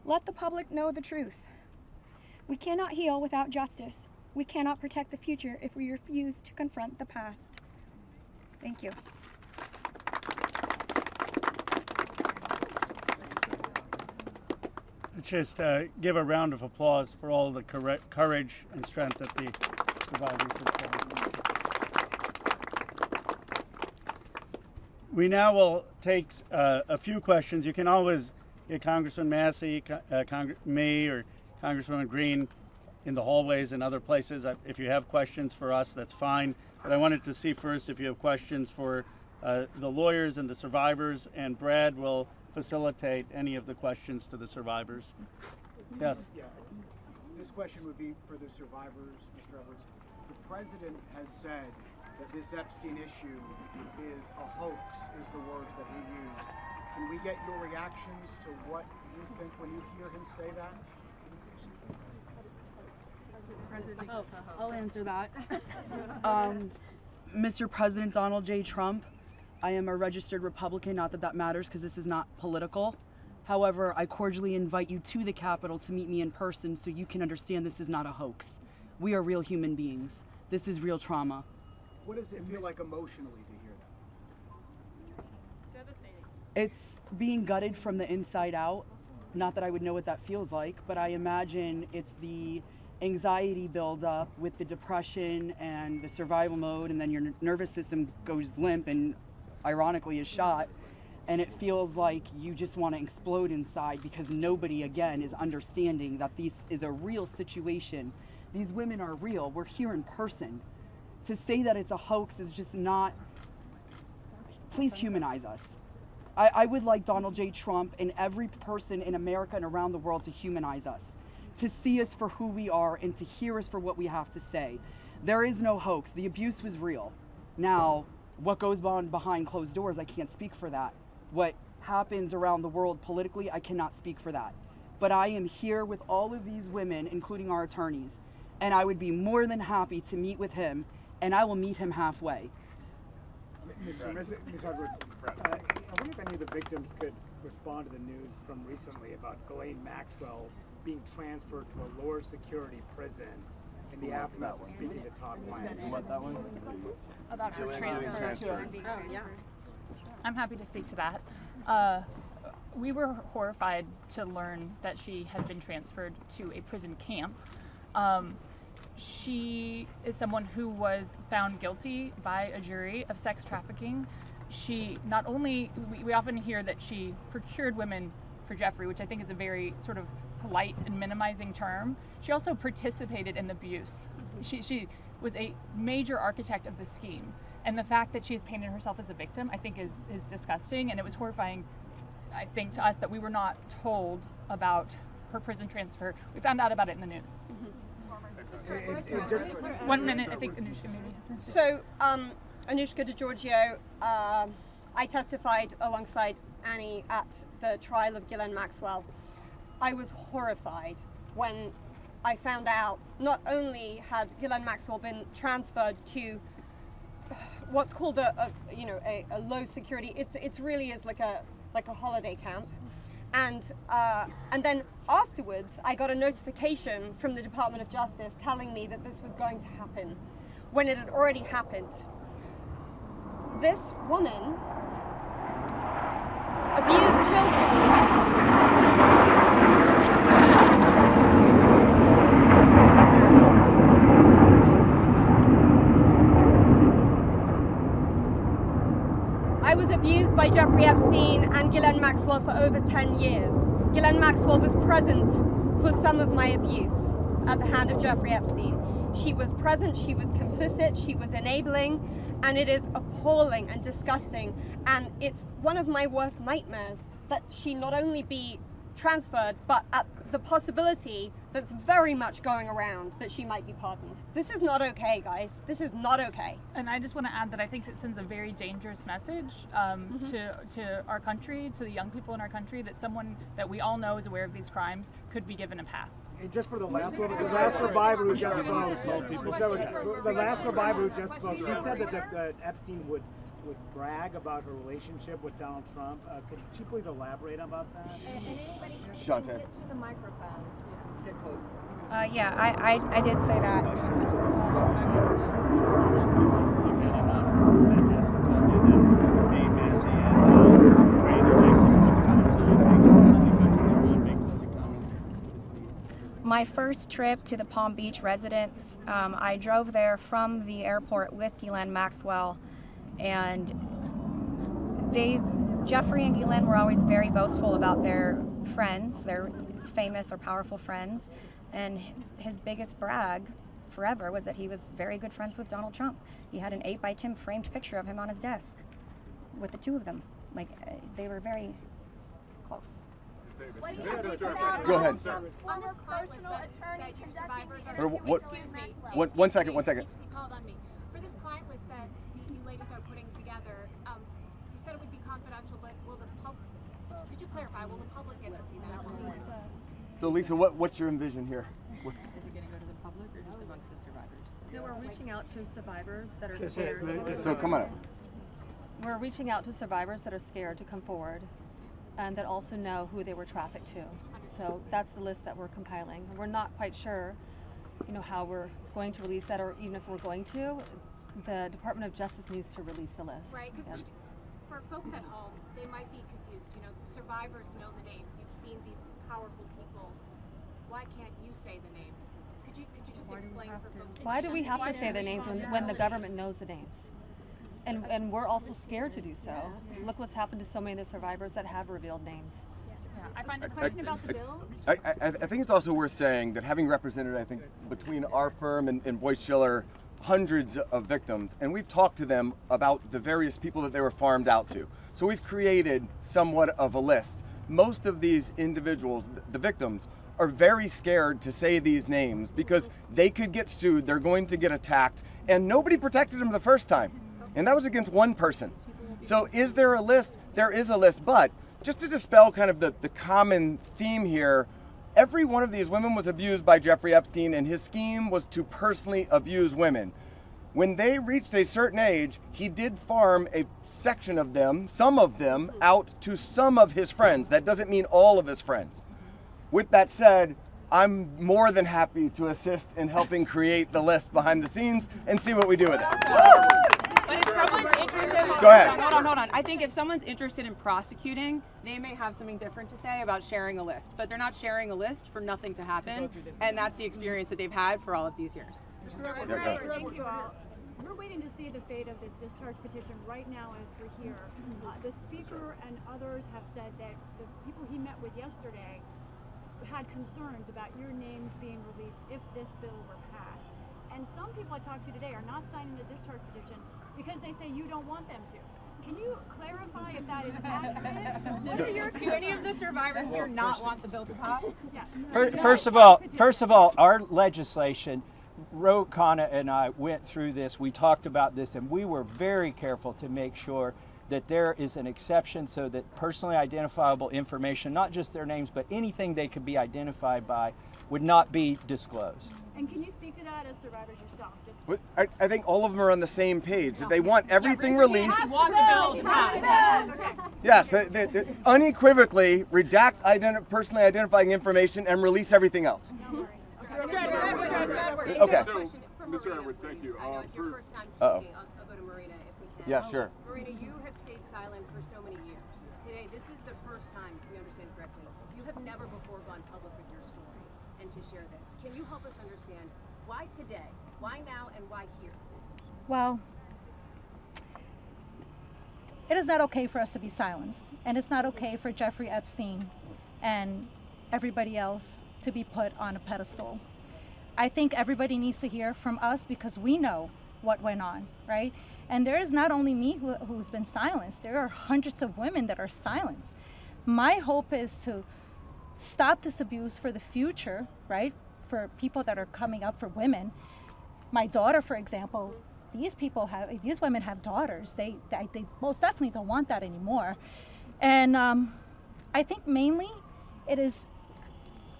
Let the public know the truth. We cannot heal without justice. We cannot protect the future if we refuse to confront the past. Thank you. Let's just give a round of applause for all the courage and strength that the survivors have shown. We now will take a few questions. You can always get Congressman Massie, me, or Congresswoman Green in the hallways and other places. If you have questions for us, that's fine. But I wanted to see first if you have questions for the lawyers and the survivors, and Brad will facilitate any of the questions to the survivors. Yes? Yeah. This question would be for the survivors, Mr. Edwards. The president has said that this Epstein issue is a hoax, is the words that he used. Can we get your reactions to what you think when you hear him say that? Oh, I'll answer that. Mr. President Donald J. Trump, I am a registered Republican, not that that matters because this is not political. However, I cordially invite you to the Capitol to meet me in person so you can understand this is not a hoax. We are real human beings. This is real trauma. What does it feel like emotionally to hear that? Devastating. It's being gutted from the inside out. Not that I would know what that feels like, but I imagine it's the anxiety buildup with the depression and the survival mode, and then your nervous system goes limp and ironically is shot, and it feels like you just want to explode inside because nobody, again, is understanding that this is a real situation. These women are real. We're here in person. To say that it's a hoax is just not, please humanize us. I would like Donald J. Trump and every person in America and around the world to humanize us, to see us for who we are and to hear us for what we have to say. There is no hoax. The abuse was real. Now, what goes on behind closed doors, I can't speak for that. What happens around the world politically, I cannot speak for that. But I am here with all of these women, including our attorneys, and I would be more than happy to meet with him, and I will meet him halfway. Ms. Edwards, I wonder if any of the victims could respond to the news from recently about Ghislaine Maxwell being transferred to a lower security prison in the aftermath of speaking to Todd Blank. You want that one? About her transfer. I'm happy to speak to that. We were horrified to learn that she had been transferred to a prison camp. She is someone who was found guilty by a jury of sex trafficking. She not only, we often hear that she procured women for Jeffrey, which I think is a very sort of polite and minimizing term. She also participated in the abuse. She was a major architect of the scheme. And the fact that she has painted herself as a victim, I think is disgusting. And it was horrifying, I think, to us that we were not told about her prison transfer. We found out about it in the news. 1 minute, I think Anushka maybe has to. So, Anushka DeGiorgio, I testified alongside Annie at the trial of Ghislaine Maxwell. I was horrified when I found out not only had Ghislaine Maxwell been transferred to what's called a low security. It's really is like a holiday camp. And then afterwards, I got a notification from the Department of Justice telling me that this was going to happen when it had already happened. This woman abused children. I was abused by Jeffrey Epstein and Ghislaine Maxwell for over 10 years. Ghislaine Maxwell was present for some of my abuse at the hand of Jeffrey Epstein. She was present, she was complicit, she was enabling, and it is appalling and disgusting. And it's one of my worst nightmares that she not only be transferred, but at the possibility that's very much going around that she might be pardoned. This is not okay, guys. This is not okay. And I just want to add that I think it sends a very dangerous message to our country, to the young people in our country, that someone that we all know is aware of these crimes could be given a pass. And just for the last survivor who just spoke, the last survivor who just spoke, she said that Epstein would brag about her relationship with Donald Trump. Could she please elaborate about that? Shante. To the microphone. Get close. Yeah, I did say that. My first trip to the Palm Beach residence, I drove there from the airport with Ghislaine Maxwell, and Jeffrey and Ghislaine were always very boastful about their friends, their famous or powerful friends, and his biggest brag forever was that he was very good friends with Donald Trump. He had an 8x10 framed picture of him on his desk with the two of them. Like, they were very close. Go ahead. On his personal attorney conducting Excuse me. One second. He called on me. For this client list that you ladies are putting together, you said it would be confidential, but will the public, could you clarify, will the public get to see that? So Lisa, what's your envision here? Is it going to go to the public or just amongst the survivors? No, we're reaching out to survivors that are scared. So come on up. We're reaching out to survivors that are scared to come forward and that also know who they were trafficked to. So that's the list that we're compiling. We're not quite sure, how we're going to release that, or even if we're going to. The Department of Justice needs to release the list. Right, because for folks at home, they might be confused. The survivors know the names. You've seen these powerful people. Why can't you say the names? Could you just explain for folks? Why do we have to say the names when the government knows the names? And we're also scared to do so. Look what's happened to so many of the survivors that have revealed names. Yeah, I find the question about the bill. I think it's also worth saying that having represented, I think, between our firm and Boyce Schiller, hundreds of victims, and we've talked to them about the various people that they were farmed out to. So we've created somewhat of a list. Most of these individuals, the victims, are very scared to say these names because they could get sued, they're going to get attacked, and nobody protected them the first time. And that was against one person. So is there a list? There is a list, but just to dispel kind of the common theme here, every one of these women was abused by Jeffrey Epstein, and his scheme was to personally abuse women. When they reached a certain age, he did farm a section of them, some of them, out to some of his friends. That doesn't mean all of his friends. With that said, I'm more than happy to assist in helping create the list behind the scenes and see what we do with it. But if someone's interested, Go ahead. Hold on. I think if someone's interested in prosecuting, they may have something different to say about sharing a list. But they're not sharing a list for nothing to happen, and that's the experience that they've had for all of these years. Thank you all. We're waiting to see the fate of this discharge petition right now as we're here. The speaker and others have said that the people he met with yesterday had concerns about your names being released if this bill were passed. And some people I talked to today are not signing the discharge petition because they say you don't want them to. Can you clarify if that is accurate? What are your Do any of the survivors here not want the bill to pass? Yeah. First of all, our legislation, Khanna and I went through this, we talked about this, and we were very careful to make sure that there is an exception so that personally identifiable information, not just their names, but anything they could be identified by, would not be disclosed. And can you speak to that as survivors yourself? I think all of them are on the same page. That they want everything released. Want the bill to pass. Yes, they unequivocally redact personally identifying information and release everything else. Okay. So, Mr. Edwards, thank you. I know it's your first time speaking. Uh-oh. I'll go to Marina if we can. Yeah, sure. Marina, you have stayed silent for so many years. Today, this is the first time, if we understand correctly, you have never before gone public with your story and to share this. Can you help us understand why today, why now, and why here? Well, it is not okay for us to be silenced, and it's not okay for Jeffrey Epstein and everybody else to be put on a pedestal. I think everybody needs to hear from us because we know what went on, right? And there is not only me who's been silenced, there are hundreds of women that are silenced. My hope is to stop this abuse for the future, right? For people that are coming up, for women. My daughter, for example, these women have daughters. They most definitely don't want that anymore. And I think mainly this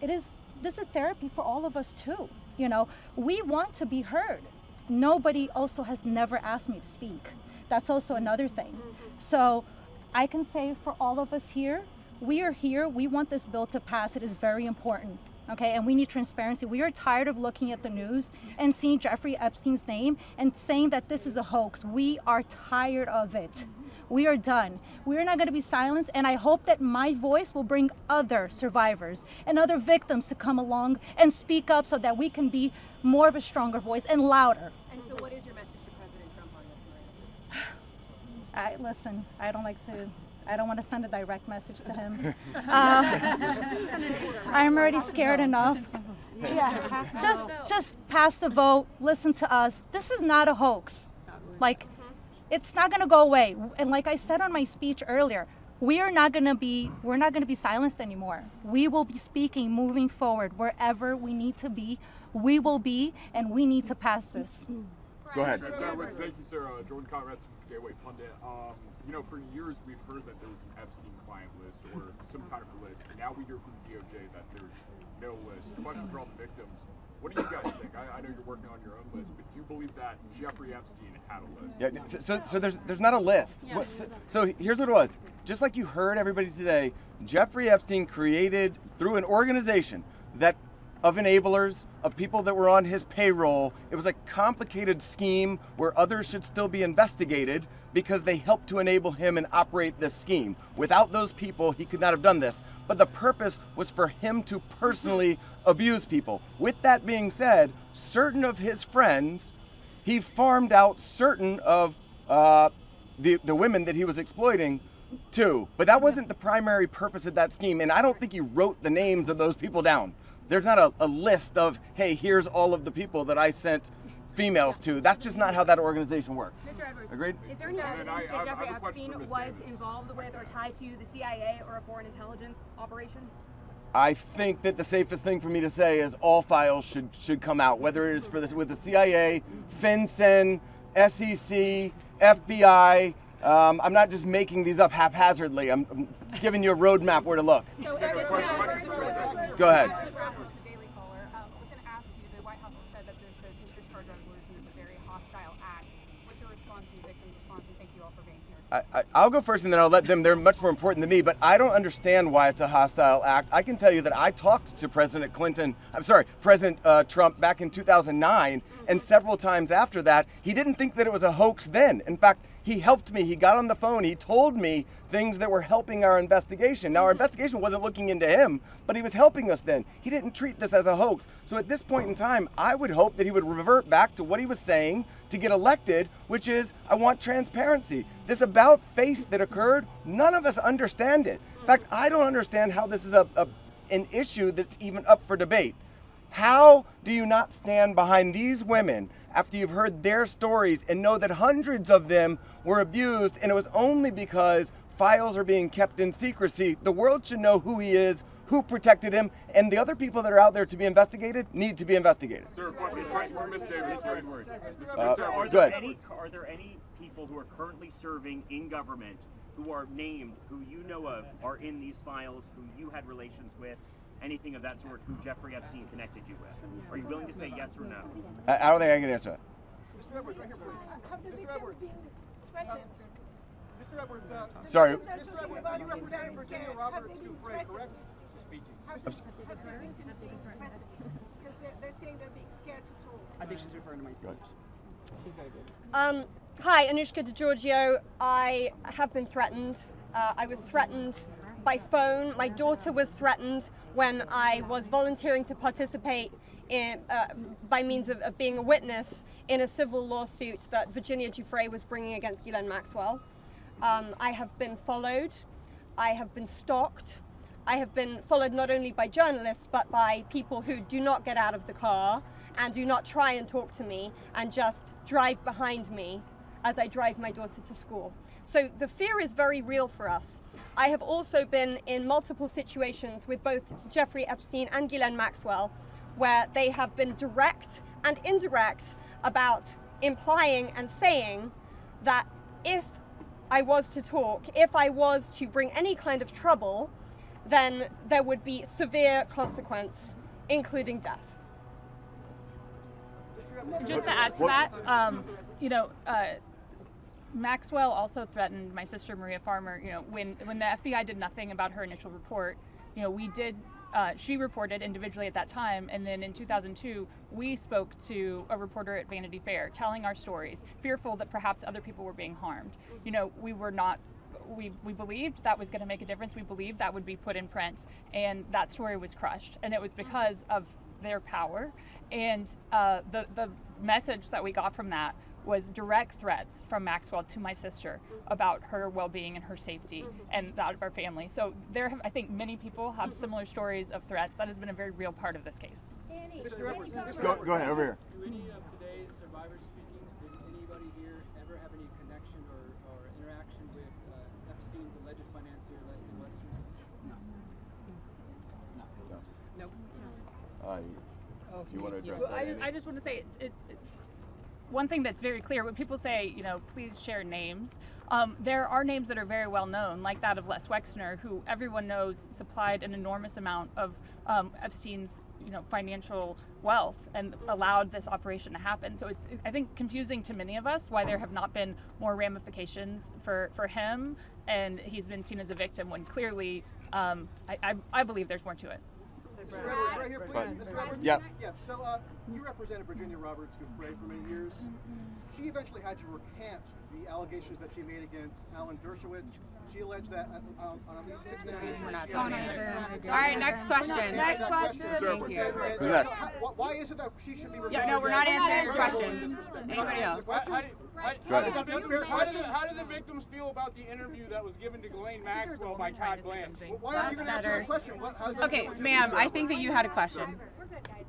is therapy for all of us too. You know, we want to be heard. Nobody also has never asked me to speak. That's also another thing. So I can say for all of us here, we are here. We want this bill to pass. It is very important. Okay, and we need transparency. We are tired of looking at the news and seeing Jeffrey Epstein's name and saying that this is a hoax. We are tired of it. We are done. We're not going to be silenced, and I hope that my voice will bring other survivors and other victims to come along and speak up so that we can be more of a stronger voice and louder. And so what is your message to President Trump on this, Marina? Listen, I don't want to send a direct message to him. I'm already scared enough. Yeah, just pass the vote, listen to us. This is not a hoax. Like, it's not going to go away. And like I said on my speech earlier, we're not going to be silenced anymore. We will be speaking moving forward. Wherever we need to be, we will be, and we need to pass this. Go ahead. Thank you, sir. Jordan Conrad from Gateway Pundit. You know, for years we've heard that there was an Epstein client list or some kind of list. And now we hear from the DOJ that there's no list. Question for all the victims. What do you guys think? I know you're working on your own list, but do you believe that Jeffrey Epstein had a list? Yeah, so there's not a list. Yeah. So here's what it was. Just like you heard everybody today, Jeffrey Epstein created through an organization that of enablers, of people that were on his payroll. It was a complicated scheme where others should still be investigated because they helped to enable him and operate this scheme. Without those people, he could not have done this. But the purpose was for him to personally abuse people. With that being said, certain of his friends, he farmed out certain of the women that he was exploiting too. But that wasn't the primary purpose of that scheme. And I don't think he wrote the names of those people down. There's not a list of, hey, here's all of the people that I sent females to. That's just not how that organization works. Mr. Edwards, Agreed? Is there any evidence that Jeffrey Epstein was involved with or tied to the CIA or a foreign intelligence operation? I think that the safest thing for me to say is all files should come out, whether it is for this with the CIA, FinCEN, SEC, FBI. I'm not just making these up haphazardly. I'm giving you a roadmap where to look. So, Go ahead. I'll go first and then I'll let them. They're much more important than me, but I don't understand why it's a hostile act. I can tell you that I talked to President Trump back in 2009, and several times after that. He didn't think that it was a hoax then. In fact, he helped me. He got on the phone. He told me things that were helping our investigation. Now, our investigation wasn't looking into him, but he was helping us then. He didn't treat this as a hoax. So at this point in time, I would hope that he would revert back to what he was saying to get elected, which is, I want transparency. This about face that occurred, none of us understand it. In fact, I don't understand how this is an issue that's even up for debate. How do you not stand behind these women after you've heard their stories and know that hundreds of them were abused, and it was only because files are being kept in secrecy? The world should know who he is, who protected him, and the other people that are out there to be investigated need to be investigated. Sir, question for Ms. Davis. Are there any people who are currently serving in government who are named, who you know of, are in these files, who you had relations with, anything of that sort, who Jeffrey Epstein connected you with? Are you willing to say yes or no? I don't think I can answer that. Mr. Edwards, right here, please. Mr. Edwards. Mr. Edwards, sorry. Mr. Edwards, you represent Virginia Roberts Dufresne, correct? Because they're saying they're being scared to talk. I think she's referring to my speech. She's very good. Hi, Anushka DeGiorgio. I have been threatened. I was threatened by phone. My daughter was threatened when I was volunteering to participate in, by means of being a witness in a civil lawsuit that Virginia Dufresne was bringing against Ghislaine Maxwell. I have been followed. I have been stalked. I have been followed not only by journalists, but by people who do not get out of the car and do not try and talk to me and just drive behind me as I drive my daughter to school. So the fear is very real for us. I have also been in multiple situations with both Jeffrey Epstein and Ghislaine Maxwell where they have been direct and indirect about implying and saying that if I was to talk, if I was to bring any kind of trouble, then there would be severe consequence, including death. Just to add to that, Maxwell also threatened my sister Maria Farmer. When the FBI did nothing about her initial report, she reported individually at that time, and then in 2002 we spoke to a reporter at Vanity Fair telling our stories, fearful that perhaps other people were being harmed. We believed that was going to make a difference. We believed that would be put in print, and that story was crushed, and it was because of their power. And the message that we got from that was direct threats from Maxwell to my sister about her well-being and her safety and that of our family. So I think many people have similar stories of threats. That has been a very real part of this case. Go ahead, over here. Any of today's survivors speaking, did anybody here ever have any connection or interaction with Epstein's alleged financier, Leslie Wexner? No. You want to address that? I just want to say one thing that's very clear when people say, please share names. There are names that are very well known, like that of Les Wexner, who everyone knows supplied an enormous amount of Epstein's financial wealth and allowed this operation to happen. So it's, I think, confusing to many of us why there have not been more ramifications for him, and he's been seen as a victim when clearly I believe there's more to it. Mr. Edwards, right here, please. Mr. Edwards? Yeah. So you represented Virginia Roberts Dufresne for many years. She eventually had to recant the allegations that she made against Alan Dershowitz. She alleged that on at least 6 occasions. All right, next question. Next question. Thank you. Who's next? Why is it that she should be No, we're not answering your question. Anybody else? How did the victims feel about the interview that was given to Ghislaine Maxwell by Todd Blanche? Why aren't you going to answer my question? Okay, ma'am, I think that you had a question. We're good, guys.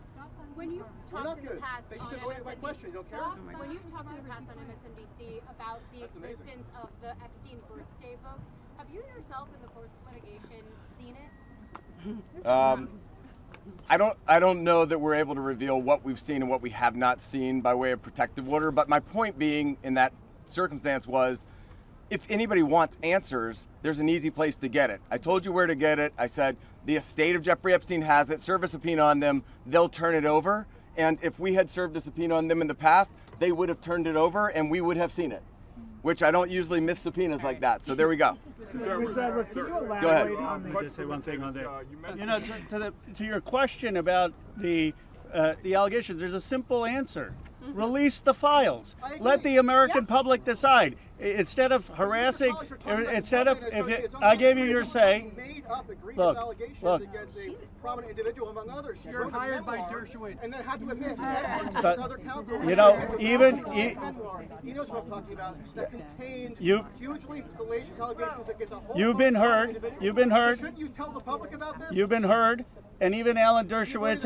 When you talked in the past They on just avoided my MSNBC, question. You don't care? when you've talked in the past on MSNBC about the existence of the Epstein birthday book, have you yourself in the course of litigation seen it? I don't know that we're able to reveal what we've seen and what we have not seen by way of protective order, but my point being in that circumstance was, if anybody wants answers, there's an easy place to get it. I told you where to get it. I said the estate of Jeffrey Epstein has it, serve a subpoena on them, they'll turn it over. And if we had served a subpoena on them in the past, they would have turned it over and we would have seen it, which I don't usually miss subpoenas like that. So there we go. Go ahead. Just say one thing on that. You know, to your question about the allegations, there's a simple answer. Release the files. Let the American public decide. Instead of harassing, instead of, I gave you your say. Look. Against a prominent individual, among others. You're hired by Dershowitz. And then had to admit But, other counsel. you know, He knows what I'm talking about. That contained hugely salacious allegations against a whole You've been heard. You've been heard. So shouldn't you tell the public about this? You've been heard. And even Alan Dershowitz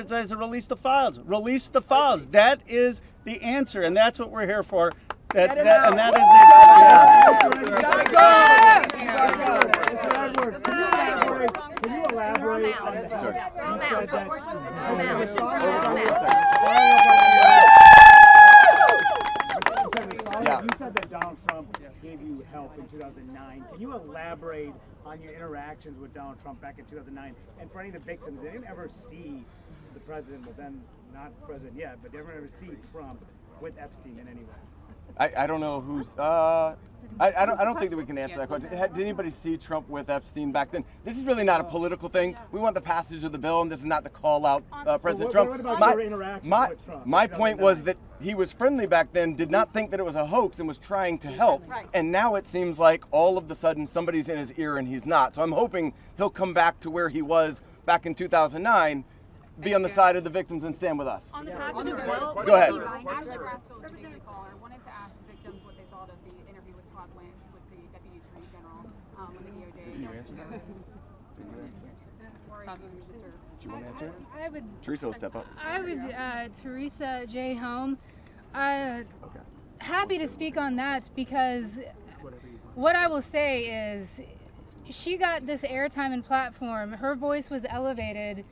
says to release the files. Release the files. That is the answer, and that's what we're here for. And that is the Can you elaborate on that? You said that Donald Trump gave you help in 2009. Can you elaborate on your interactions with Donald Trump back in 2009? And for any of the victims, they didn't ever see the president, but then not president yet, but they didn't ever see Trump with Epstein in any way. I don't know who's. I don't think that we can answer that question. Did anybody see Trump with Epstein back then? This is really not a political thing. We want the passage of the bill, and this is not to call out President Trump. What about your interaction with Trump? My point was that he was friendly back then, did not think that it was a hoax, and was trying to help. And now it seems like all of a sudden somebody's in his ear and he's not. So I'm hoping he'll come back to where he was back in 2009, be on the side of the victims and stand with us. On the passage of the bill, go ahead. Wanted to ask the victims what they thought of the interview with Todd Blanche with the Deputy Attorney General when the DOJ. Did you answer that? Did you want to answer? I would. Teresa will step up. I would. Teresa J. Home. Happy to speak on that because what I will say is she got this airtime and platform. Her voice was elevated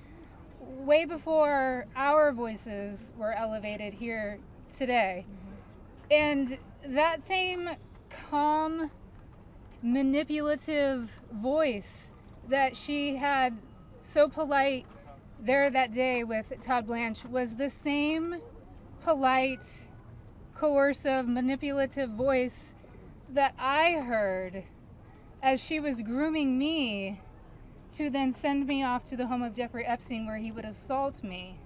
way before our voices were elevated here today. And that same calm, manipulative voice that she had so polite there that day with Todd Blanche was the same polite, coercive, manipulative voice that I heard as she was grooming me to then send me off to the home of Jeffrey Epstein where he would assault me.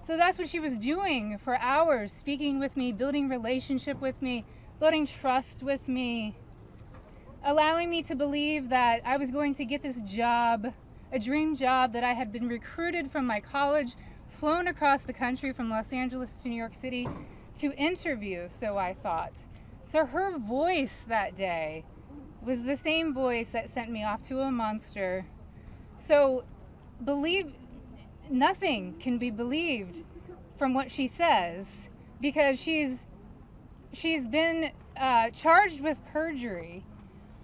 So that's what she was doing for hours, speaking with me, building relationship with me, building trust with me, allowing me to believe that I was going to get this job, a dream job that I had been recruited from my college, flown across the country from Los Angeles to New York City to interview, so I thought. So her voice that day was the same voice that sent me off to a monster. So nothing can be believed from what she says because she's been charged with perjury.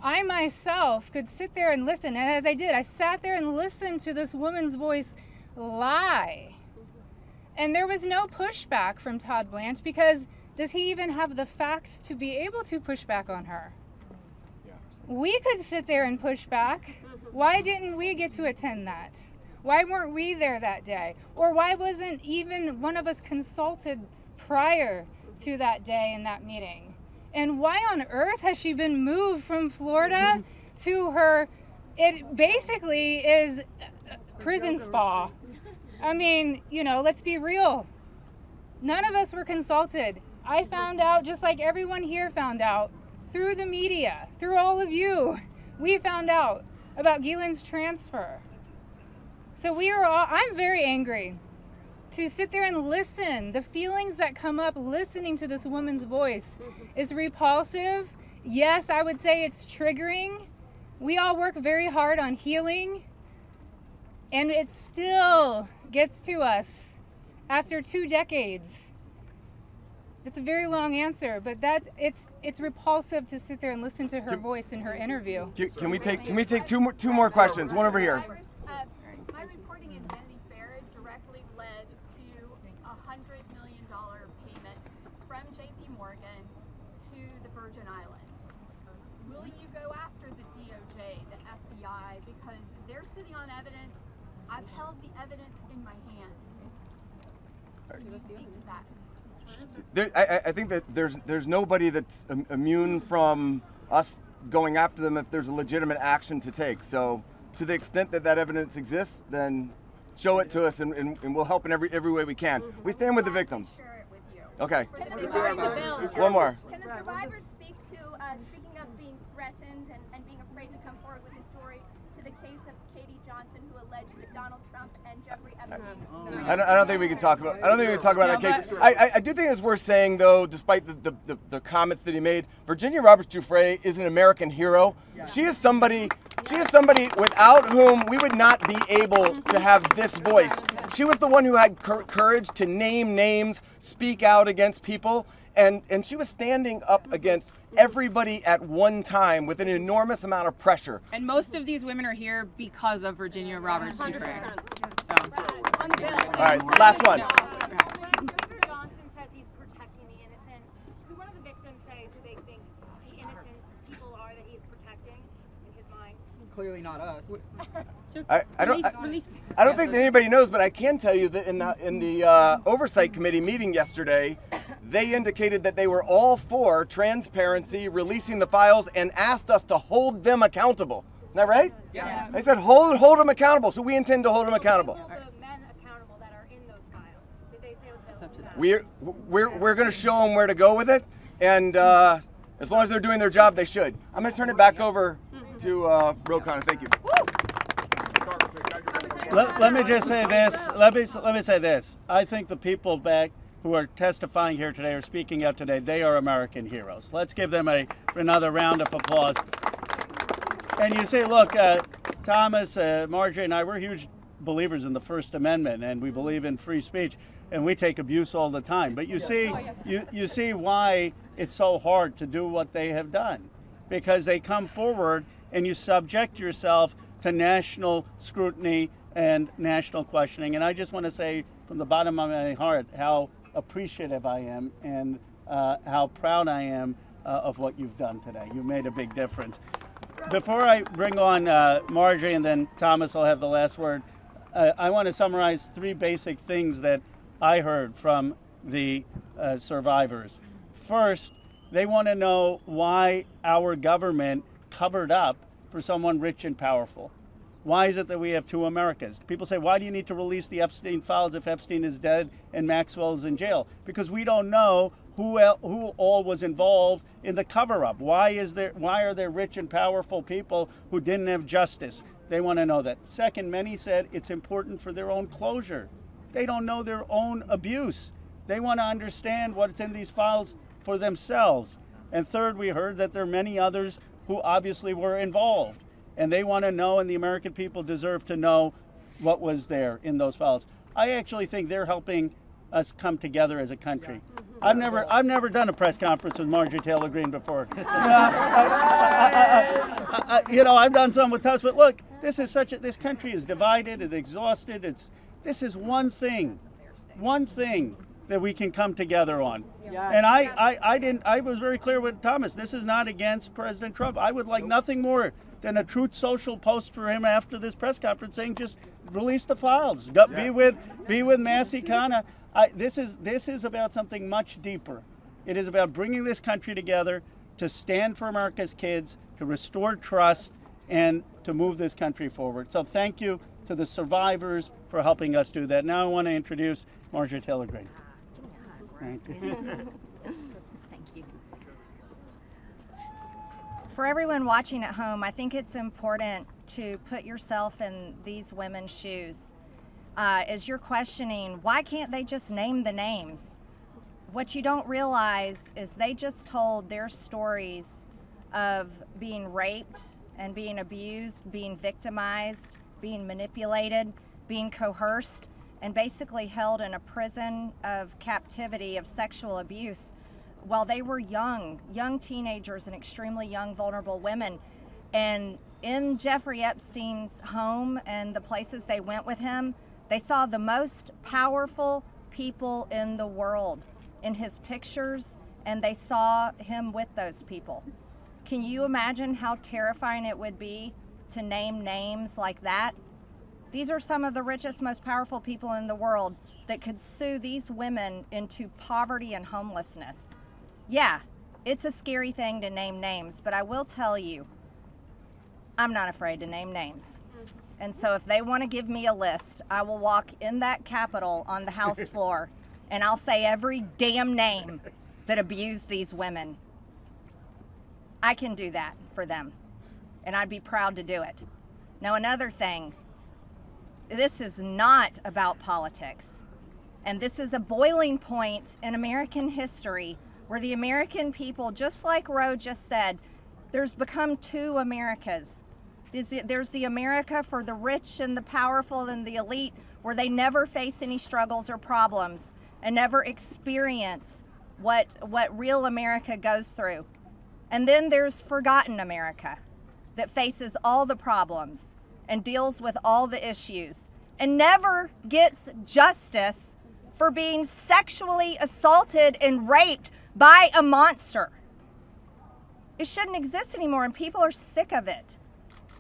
I myself could sit there and listen, and as I did, I sat there and listened to this woman's voice lie. And there was no pushback from Todd Blanche because does he even have the facts to be able to push back on her? We could sit there and push back. Why didn't we get to attend that? Why weren't we there that day? Or why wasn't even one of us consulted prior to that day in that meeting? And why on earth has she been moved from Florida to her, it basically is prison spa. I mean, you know, let's be real. None of us were consulted. I found out, just like everyone here found out, through the media, through all of you. We found out about Ghislaine's transfer. So I'm very angry to sit there and listen. The feelings that come up listening to this woman's voice is repulsive. Yes, I would say it's triggering. We all work very hard on healing, and it still gets to us after 2 decades. It's a very long answer, but it's repulsive to sit there and listen to her voice in her interview. Can we take two more questions? One over here. My reporting in Vanity Fair directly led to a $100 million payment from J.P. Morgan to the Virgin Islands. Will you go after the DOJ, the FBI, because they're sitting on evidence? I've held the evidence in my hands. Can you speak to that? I think that there's nobody that's immune from us going after them if there's a legitimate action to take. So to the extent that that evidence exists, then show it to us and we'll help in every way we can. We stand with the victims. Okay. One more. Can the survivors speak to, speaking of being threatened and being afraid to come forward with the story, to the case of Katie Johnson, who alleged that Donald Trump and Jeffrey Epstein... I don't think we can talk about. I don't think we can talk about that case. I do think it's worth saying, though, despite the comments that he made, Virginia Roberts Giuffre is an American hero. She is somebody. Without whom we would not be able to have this voice. She was the one who had courage to name names, speak out against people, and she was standing up against everybody at one time with an enormous amount of pressure. And most of these women are here because of Virginia Roberts Giuffre. All right, last one. Senator Johnson says he's protecting the innocent. Who one of the victims say who they think the innocent people are that he's protecting in his mind? Clearly not us. I don't think that anybody knows, but I can tell you that in the Oversight Committee meeting yesterday, they indicated that they were all for transparency, releasing the files, and asked us to hold them accountable. Isn't that right? Yes. They said hold them accountable, so we intend to hold them accountable. Hold the men accountable that are in those files. Did they say what they We're going to show them where to go with it, and as long as they're doing their job, they should. I'm going to turn it back over to Khanna. Thank you. Let me just say this. Let me say this. I think the people back who are testifying here today or speaking out today, they are American heroes. Let's give them another round of applause. And you say, look, Thomas, Marjorie, and I, we're huge believers in the First Amendment, and we believe in free speech, and we take abuse all the time. But you see, you see why it's so hard to do what they have done, because they come forward and you subject yourself to national scrutiny and national questioning. And I just want to say from the bottom of my heart how appreciative I am and how proud I am of what you've done today. You made a big difference. Before I bring on Marjorie and then Thomas will have the last word, I want to summarize 3 basic things that I heard from the survivors. First, they want to know why our government covered up for someone rich and powerful. Why is it that we have 2 Americas? People say, why do you need to release the Epstein files if Epstein is dead and Maxwell is in jail? Because we don't know who all was involved in the cover-up. Why are there rich and powerful people who didn't have justice? They want to know that. Second, many said it's important for their own closure. They don't know their own abuse. They want to understand what's in these files for themselves. And third, we heard that there are many others who obviously were involved. And they want to know, and the American people deserve to know what was there in those files. I actually think they're helping us come together as a country. I've never done a press conference with Marjorie Taylor Greene before. I've done some with Thomas, but look, this country is divided, it's exhausted. This is one thing that we can come together on. Yeah. And I was very clear with Thomas. This is not against President Trump. I would like nothing more than a Truth Social post for him after this press conference saying just release the files. Be with Massie, Khanna. This is about something much deeper. It is about bringing this country together to stand for America's kids, to restore trust, and to move this country forward. So thank you to the survivors for helping us do that. Now I want to introduce Marjorie Taylor Greene. Thank you. Thank you. For everyone watching at home, I think it's important to put yourself in these women's shoes. As you're questioning, why can't they just name the names? What you don't realize is they just told their stories of being raped and being abused, being victimized, being manipulated, being coerced, and basically held in a prison of captivity of sexual abuse while they were young teenagers and extremely young, vulnerable women. And in Jeffrey Epstein's home and the places they went with him, they saw the most powerful people in the world in his pictures, and they saw him with those people. Can you imagine how terrifying it would be to name names like that? These are some of the richest, most powerful people in the world that could sue these women into poverty and homelessness. Yeah, it's a scary thing to name names, but I will tell you, I'm not afraid to name names. And so if they want to give me a list, I will walk in that Capitol on the House floor and I'll say every damn name that abused these women. I can do that for them, and I'd be proud to do it. Now, another thing, this is not about politics, and this is a boiling point in American history where the American people, just like Roe just said, there's become two Americas. There's the America for the rich and the powerful and the elite, where they never face any struggles or problems and never experience what real America goes through. And then there's forgotten America that faces all the problems and deals with all the issues and never gets justice for being sexually assaulted and raped by a monster. It shouldn't exist anymore, and people are sick of it.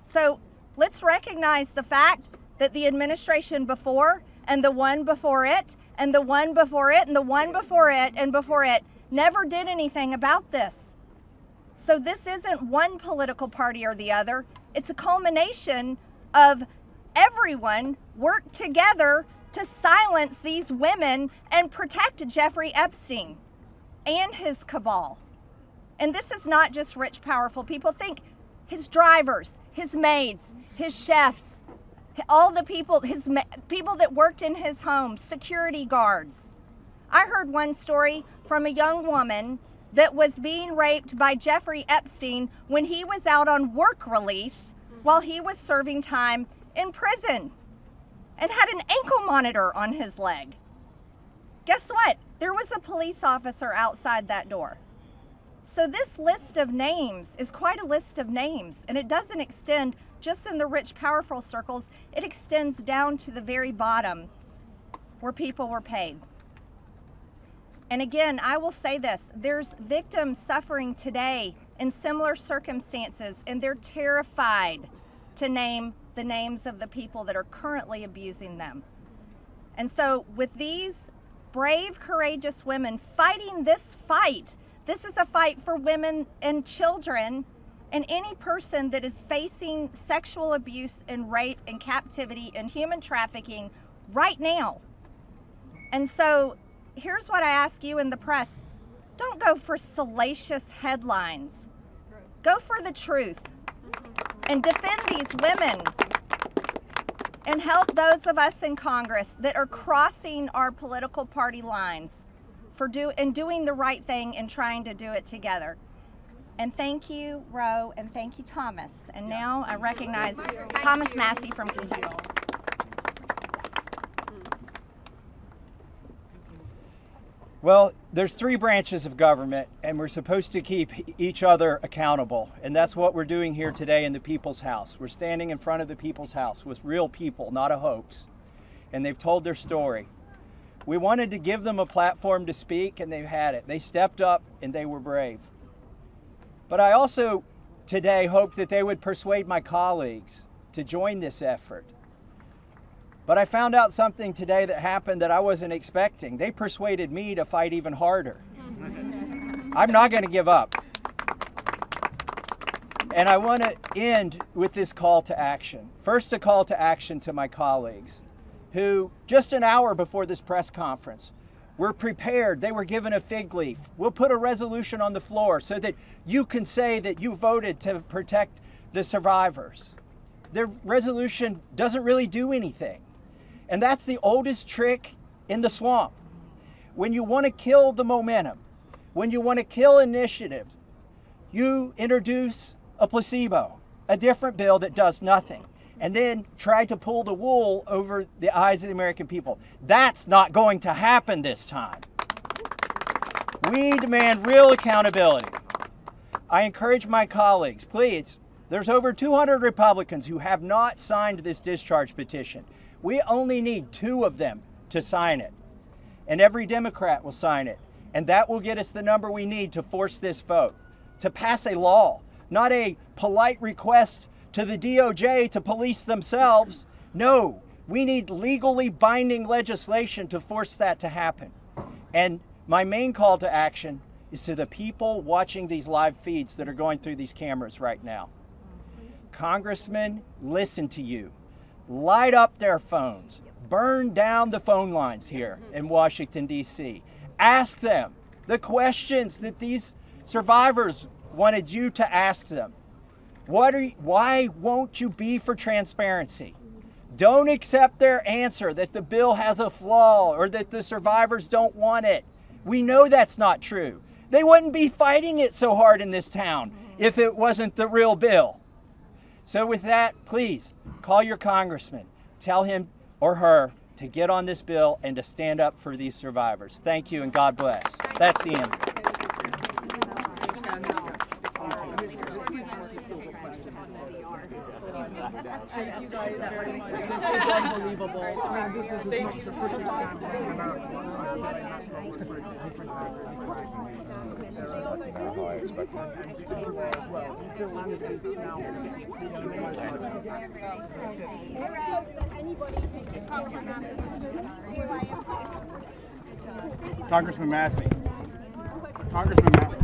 So let's recognize the fact that the administration before and the one before it and the one before it and the one before it and before it never did anything about this. So this isn't one political party or the other. It's a culmination of everyone worked together to silence these women and protect Jeffrey Epstein and his cabal. And this is not just rich, powerful people. Think his drivers, his maids, his chefs, all the people, people that worked in his home, security guards. I heard one story from a young woman that was being raped by Jeffrey Epstein when he was out on work release while he was serving time in prison and had an ankle monitor on his leg. Guess what? There was a police officer outside that door. So this list of names is quite a list of names, and it doesn't extend just in the rich, powerful circles. It extends down to the very bottom where people were paid. And again, I will say this, there's victims suffering today in similar circumstances, and they're terrified to name the names of the people that are currently abusing them. And so with these brave, courageous women fighting this fight, this is a fight for women and children and any person that is facing sexual abuse and rape and captivity and human trafficking right now. And so here's what I ask you in the press. Don't go for salacious headlines. Go for the truth and defend these women and help those of us in Congress that are crossing our political party lines for doing the right thing and trying to do it together. And thank you, Roe, and thank you, Thomas. And now I recognize Thomas Massie from Kentucky. Well, there's three branches of government, and we're supposed to keep each other accountable. And that's what we're doing here today in the People's House. We're standing in front of the People's House with real people, not a hoax. And they've told their story. We wanted to give them a platform to speak, and they've had it. They stepped up, and they were brave. But I also today hope that they would persuade my colleagues to join this effort. But I found out something today that happened that I wasn't expecting. They persuaded me to fight even harder. I'm not going to give up. And I want to end with this call to action. First, a call to action to my colleagues who, just an hour before this press conference, were prepared. They were given a fig leaf. We'll put a resolution on the floor so that you can say that you voted to protect the survivors. Their resolution doesn't really do anything. And that's the oldest trick in the swamp. When you want to kill the momentum, when you want to kill initiative, you introduce a placebo, a different bill that does nothing. and then try to pull the wool over the eyes of the American people. That's not going to happen this time. We demand real accountability. I encourage my colleagues, please, there's over 200 Republicans who have not signed this discharge petition. We only need 2 of them to sign it, and every Democrat will sign it, and that will get us the number we need to force this vote, to pass a law, not a polite request to the DOJ to police themselves. No, we need legally binding legislation to force that to happen. And my main call to action is to the people watching these live feeds that are going through these cameras right now. Congressmen, listen to you. Light up their phones. Burn down the phone lines here in Washington, D.C. Ask them the questions that these survivors wanted you to ask them. Why won't you be for transparency? Don't accept their answer that the bill has a flaw or that the survivors don't want it. We know that's not true. They wouldn't be fighting it so hard in this town if it wasn't the real bill. So with that, please call your congressman. Tell him or her to get on this bill and to stand up for these survivors. Thank you and God bless. That's the end. Thank you guys very much. This is unbelievable. Thank you so much. Congressman Massie. Congressman Massie.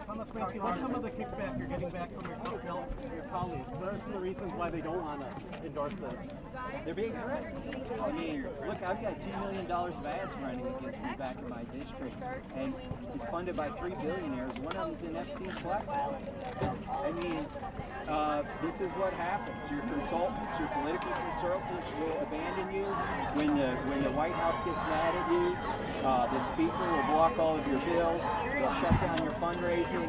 Thomas Massie, what's some of the kickback you're getting back from your colleagues? What are some of the reasons why they don't want to endorse this? They're being threatened. I mean, look, I've got $2 million of ads running against me back in my district, and it's funded by 3 billionaires. One of them's in Epstein's blackmail. I mean, this is what happens. Your consultants, your political consultants will abandon you. When the White House gets mad at you, the speaker will block all of your bills. They'll shut down your fundraising.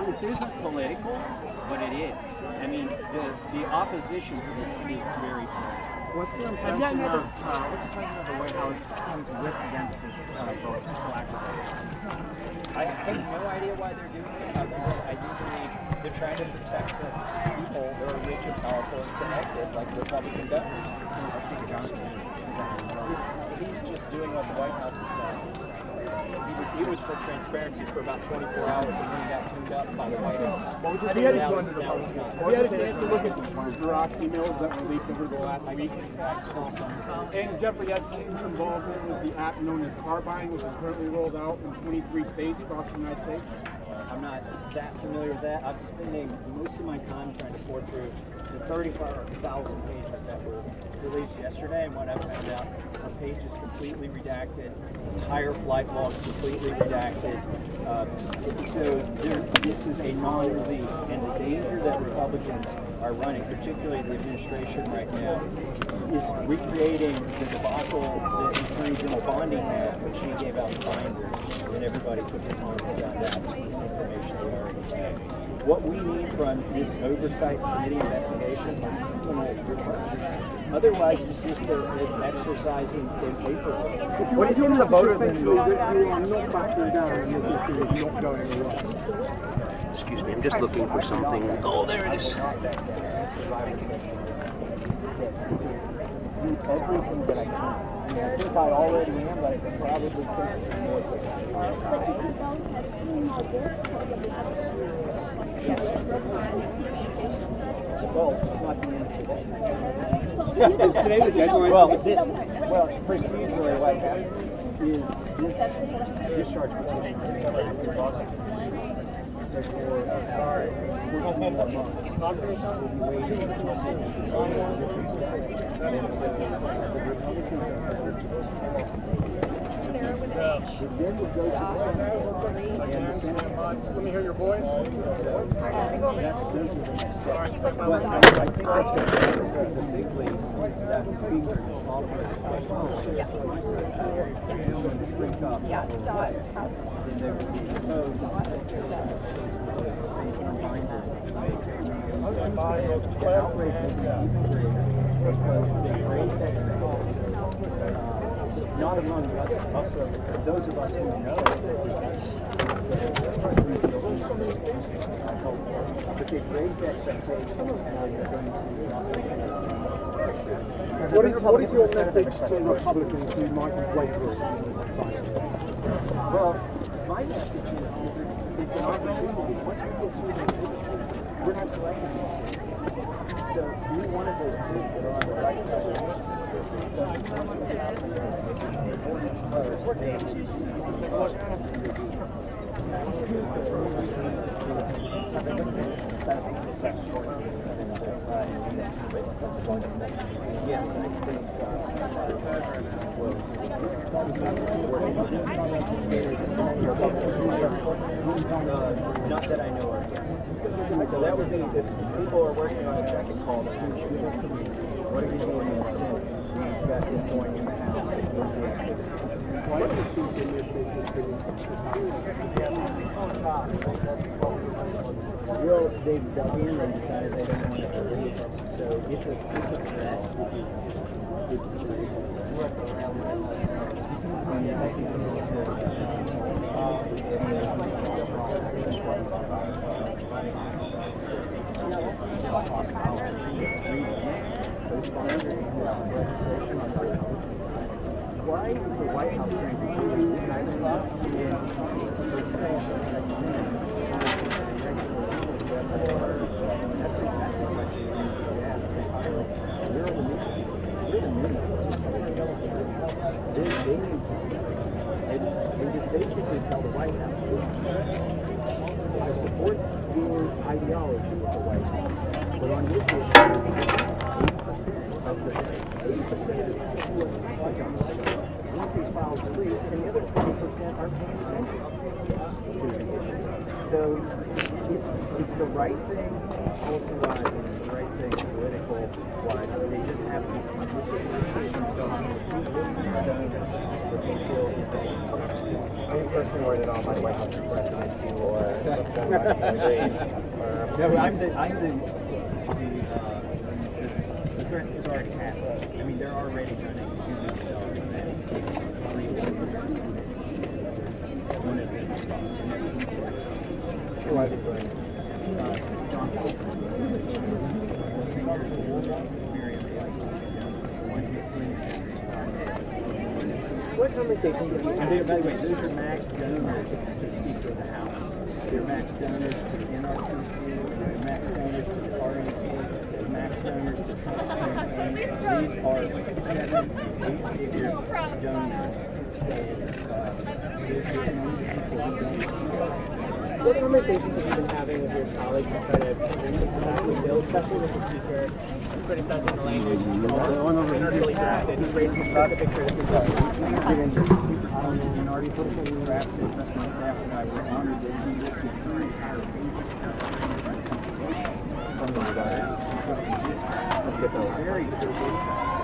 This isn't political, but it is. I mean, the opposition to this is very political. What's the impression of what's the president of the White House seem to whip against this vote so actively? I have no idea why they're doing it. I do believe they're trying to protect the people that are rich and powerful and connected, like Republican governors. He's just doing what the White House has done. He was for transparency for about 24 hours, and then he got tuned up by the White House. Have you had a chance to look at the Iraq emails that were leaked over the last week? And Jeffrey Epstein's involvement with the app known as car buying, which is currently rolled out in 23 states across the United States? I'm not that familiar with that. I'm spending most of my time trying to pour through the 35,000 pages that were released yesterday, and what I found out, our page is completely redacted, entire flight logs completely redacted. So this is a non-release, and the danger that Republicans are running, particularly the administration right now, is recreating the debacle that Attorney General Bondi had when she gave out the binders, and everybody took the time to find out this information they already had. What we need from this oversight committee investigation is implement your purpose. Otherwise, it's just an exercise in paper. What do you do to the voters and you are not backing down and this issue is not going away? Excuse me, I'm just looking for something. Oh, there it is. Do everything that I can. I think I already am, but I can probably take some more. Well, it's not the end of today. Is today the deadline? Well, procedurally what happens is this discharge petition so for 14 months, we'll be waiting for the decision on and so the Republicans are then would go to the Senate, and the Senate Let me hear your voice. But I think that's the big lead that the speaker offered. Then there would be code the outrage was even greater because they raised expectations. Not among us, those of us who know but they've raised expectations and are going to What is your message to Republicans who might be waiting? Well, my message is it's an opportunity. Once we get through those issues, we're not collecting anything. So you're one of those two that are on the right side of the yes, I think not that I know of yet. So that would be if people are working on a second call, what are you doing in the Senate? We've got this going in the House. What are the two Well, they've dug in and decided they don't want it released. So it's a threat. It's betrayal. And I think it's also why is the White House trying to do that's a question you need to ask. We're the new they need to see and just basically tell the White House, I support your ideology with the White House, but on this issue, 80% of the people who are want these files released, and the other 20% are paying attention to the issue. So it's the right thing, policy-wise, and it's the right thing political-wise. They just have to disassociate themselves from the that they feel is I'm personally worried about my White House president or no, I'm the threat is already happened. I mean, they're already running $2 million events. It's one of them. Who are they doing? John Wilson, the singer, Miriam one who's doing what conversations have you had? By the way, those are max donors to Speaker of the House. They're max donors to the NRCC, they're max donors to the RNC, they're max donors to Trump's campaign. These are 7, 8-figure donors. What conversations have you been having with your colleagues to try to bring the bill, especially with the Speaker criticizing the language? He's really drafted. He's raising specific criticisms. Minority political drafted, but my staff and I were honored that he looked at 3 entire pages from the very critical.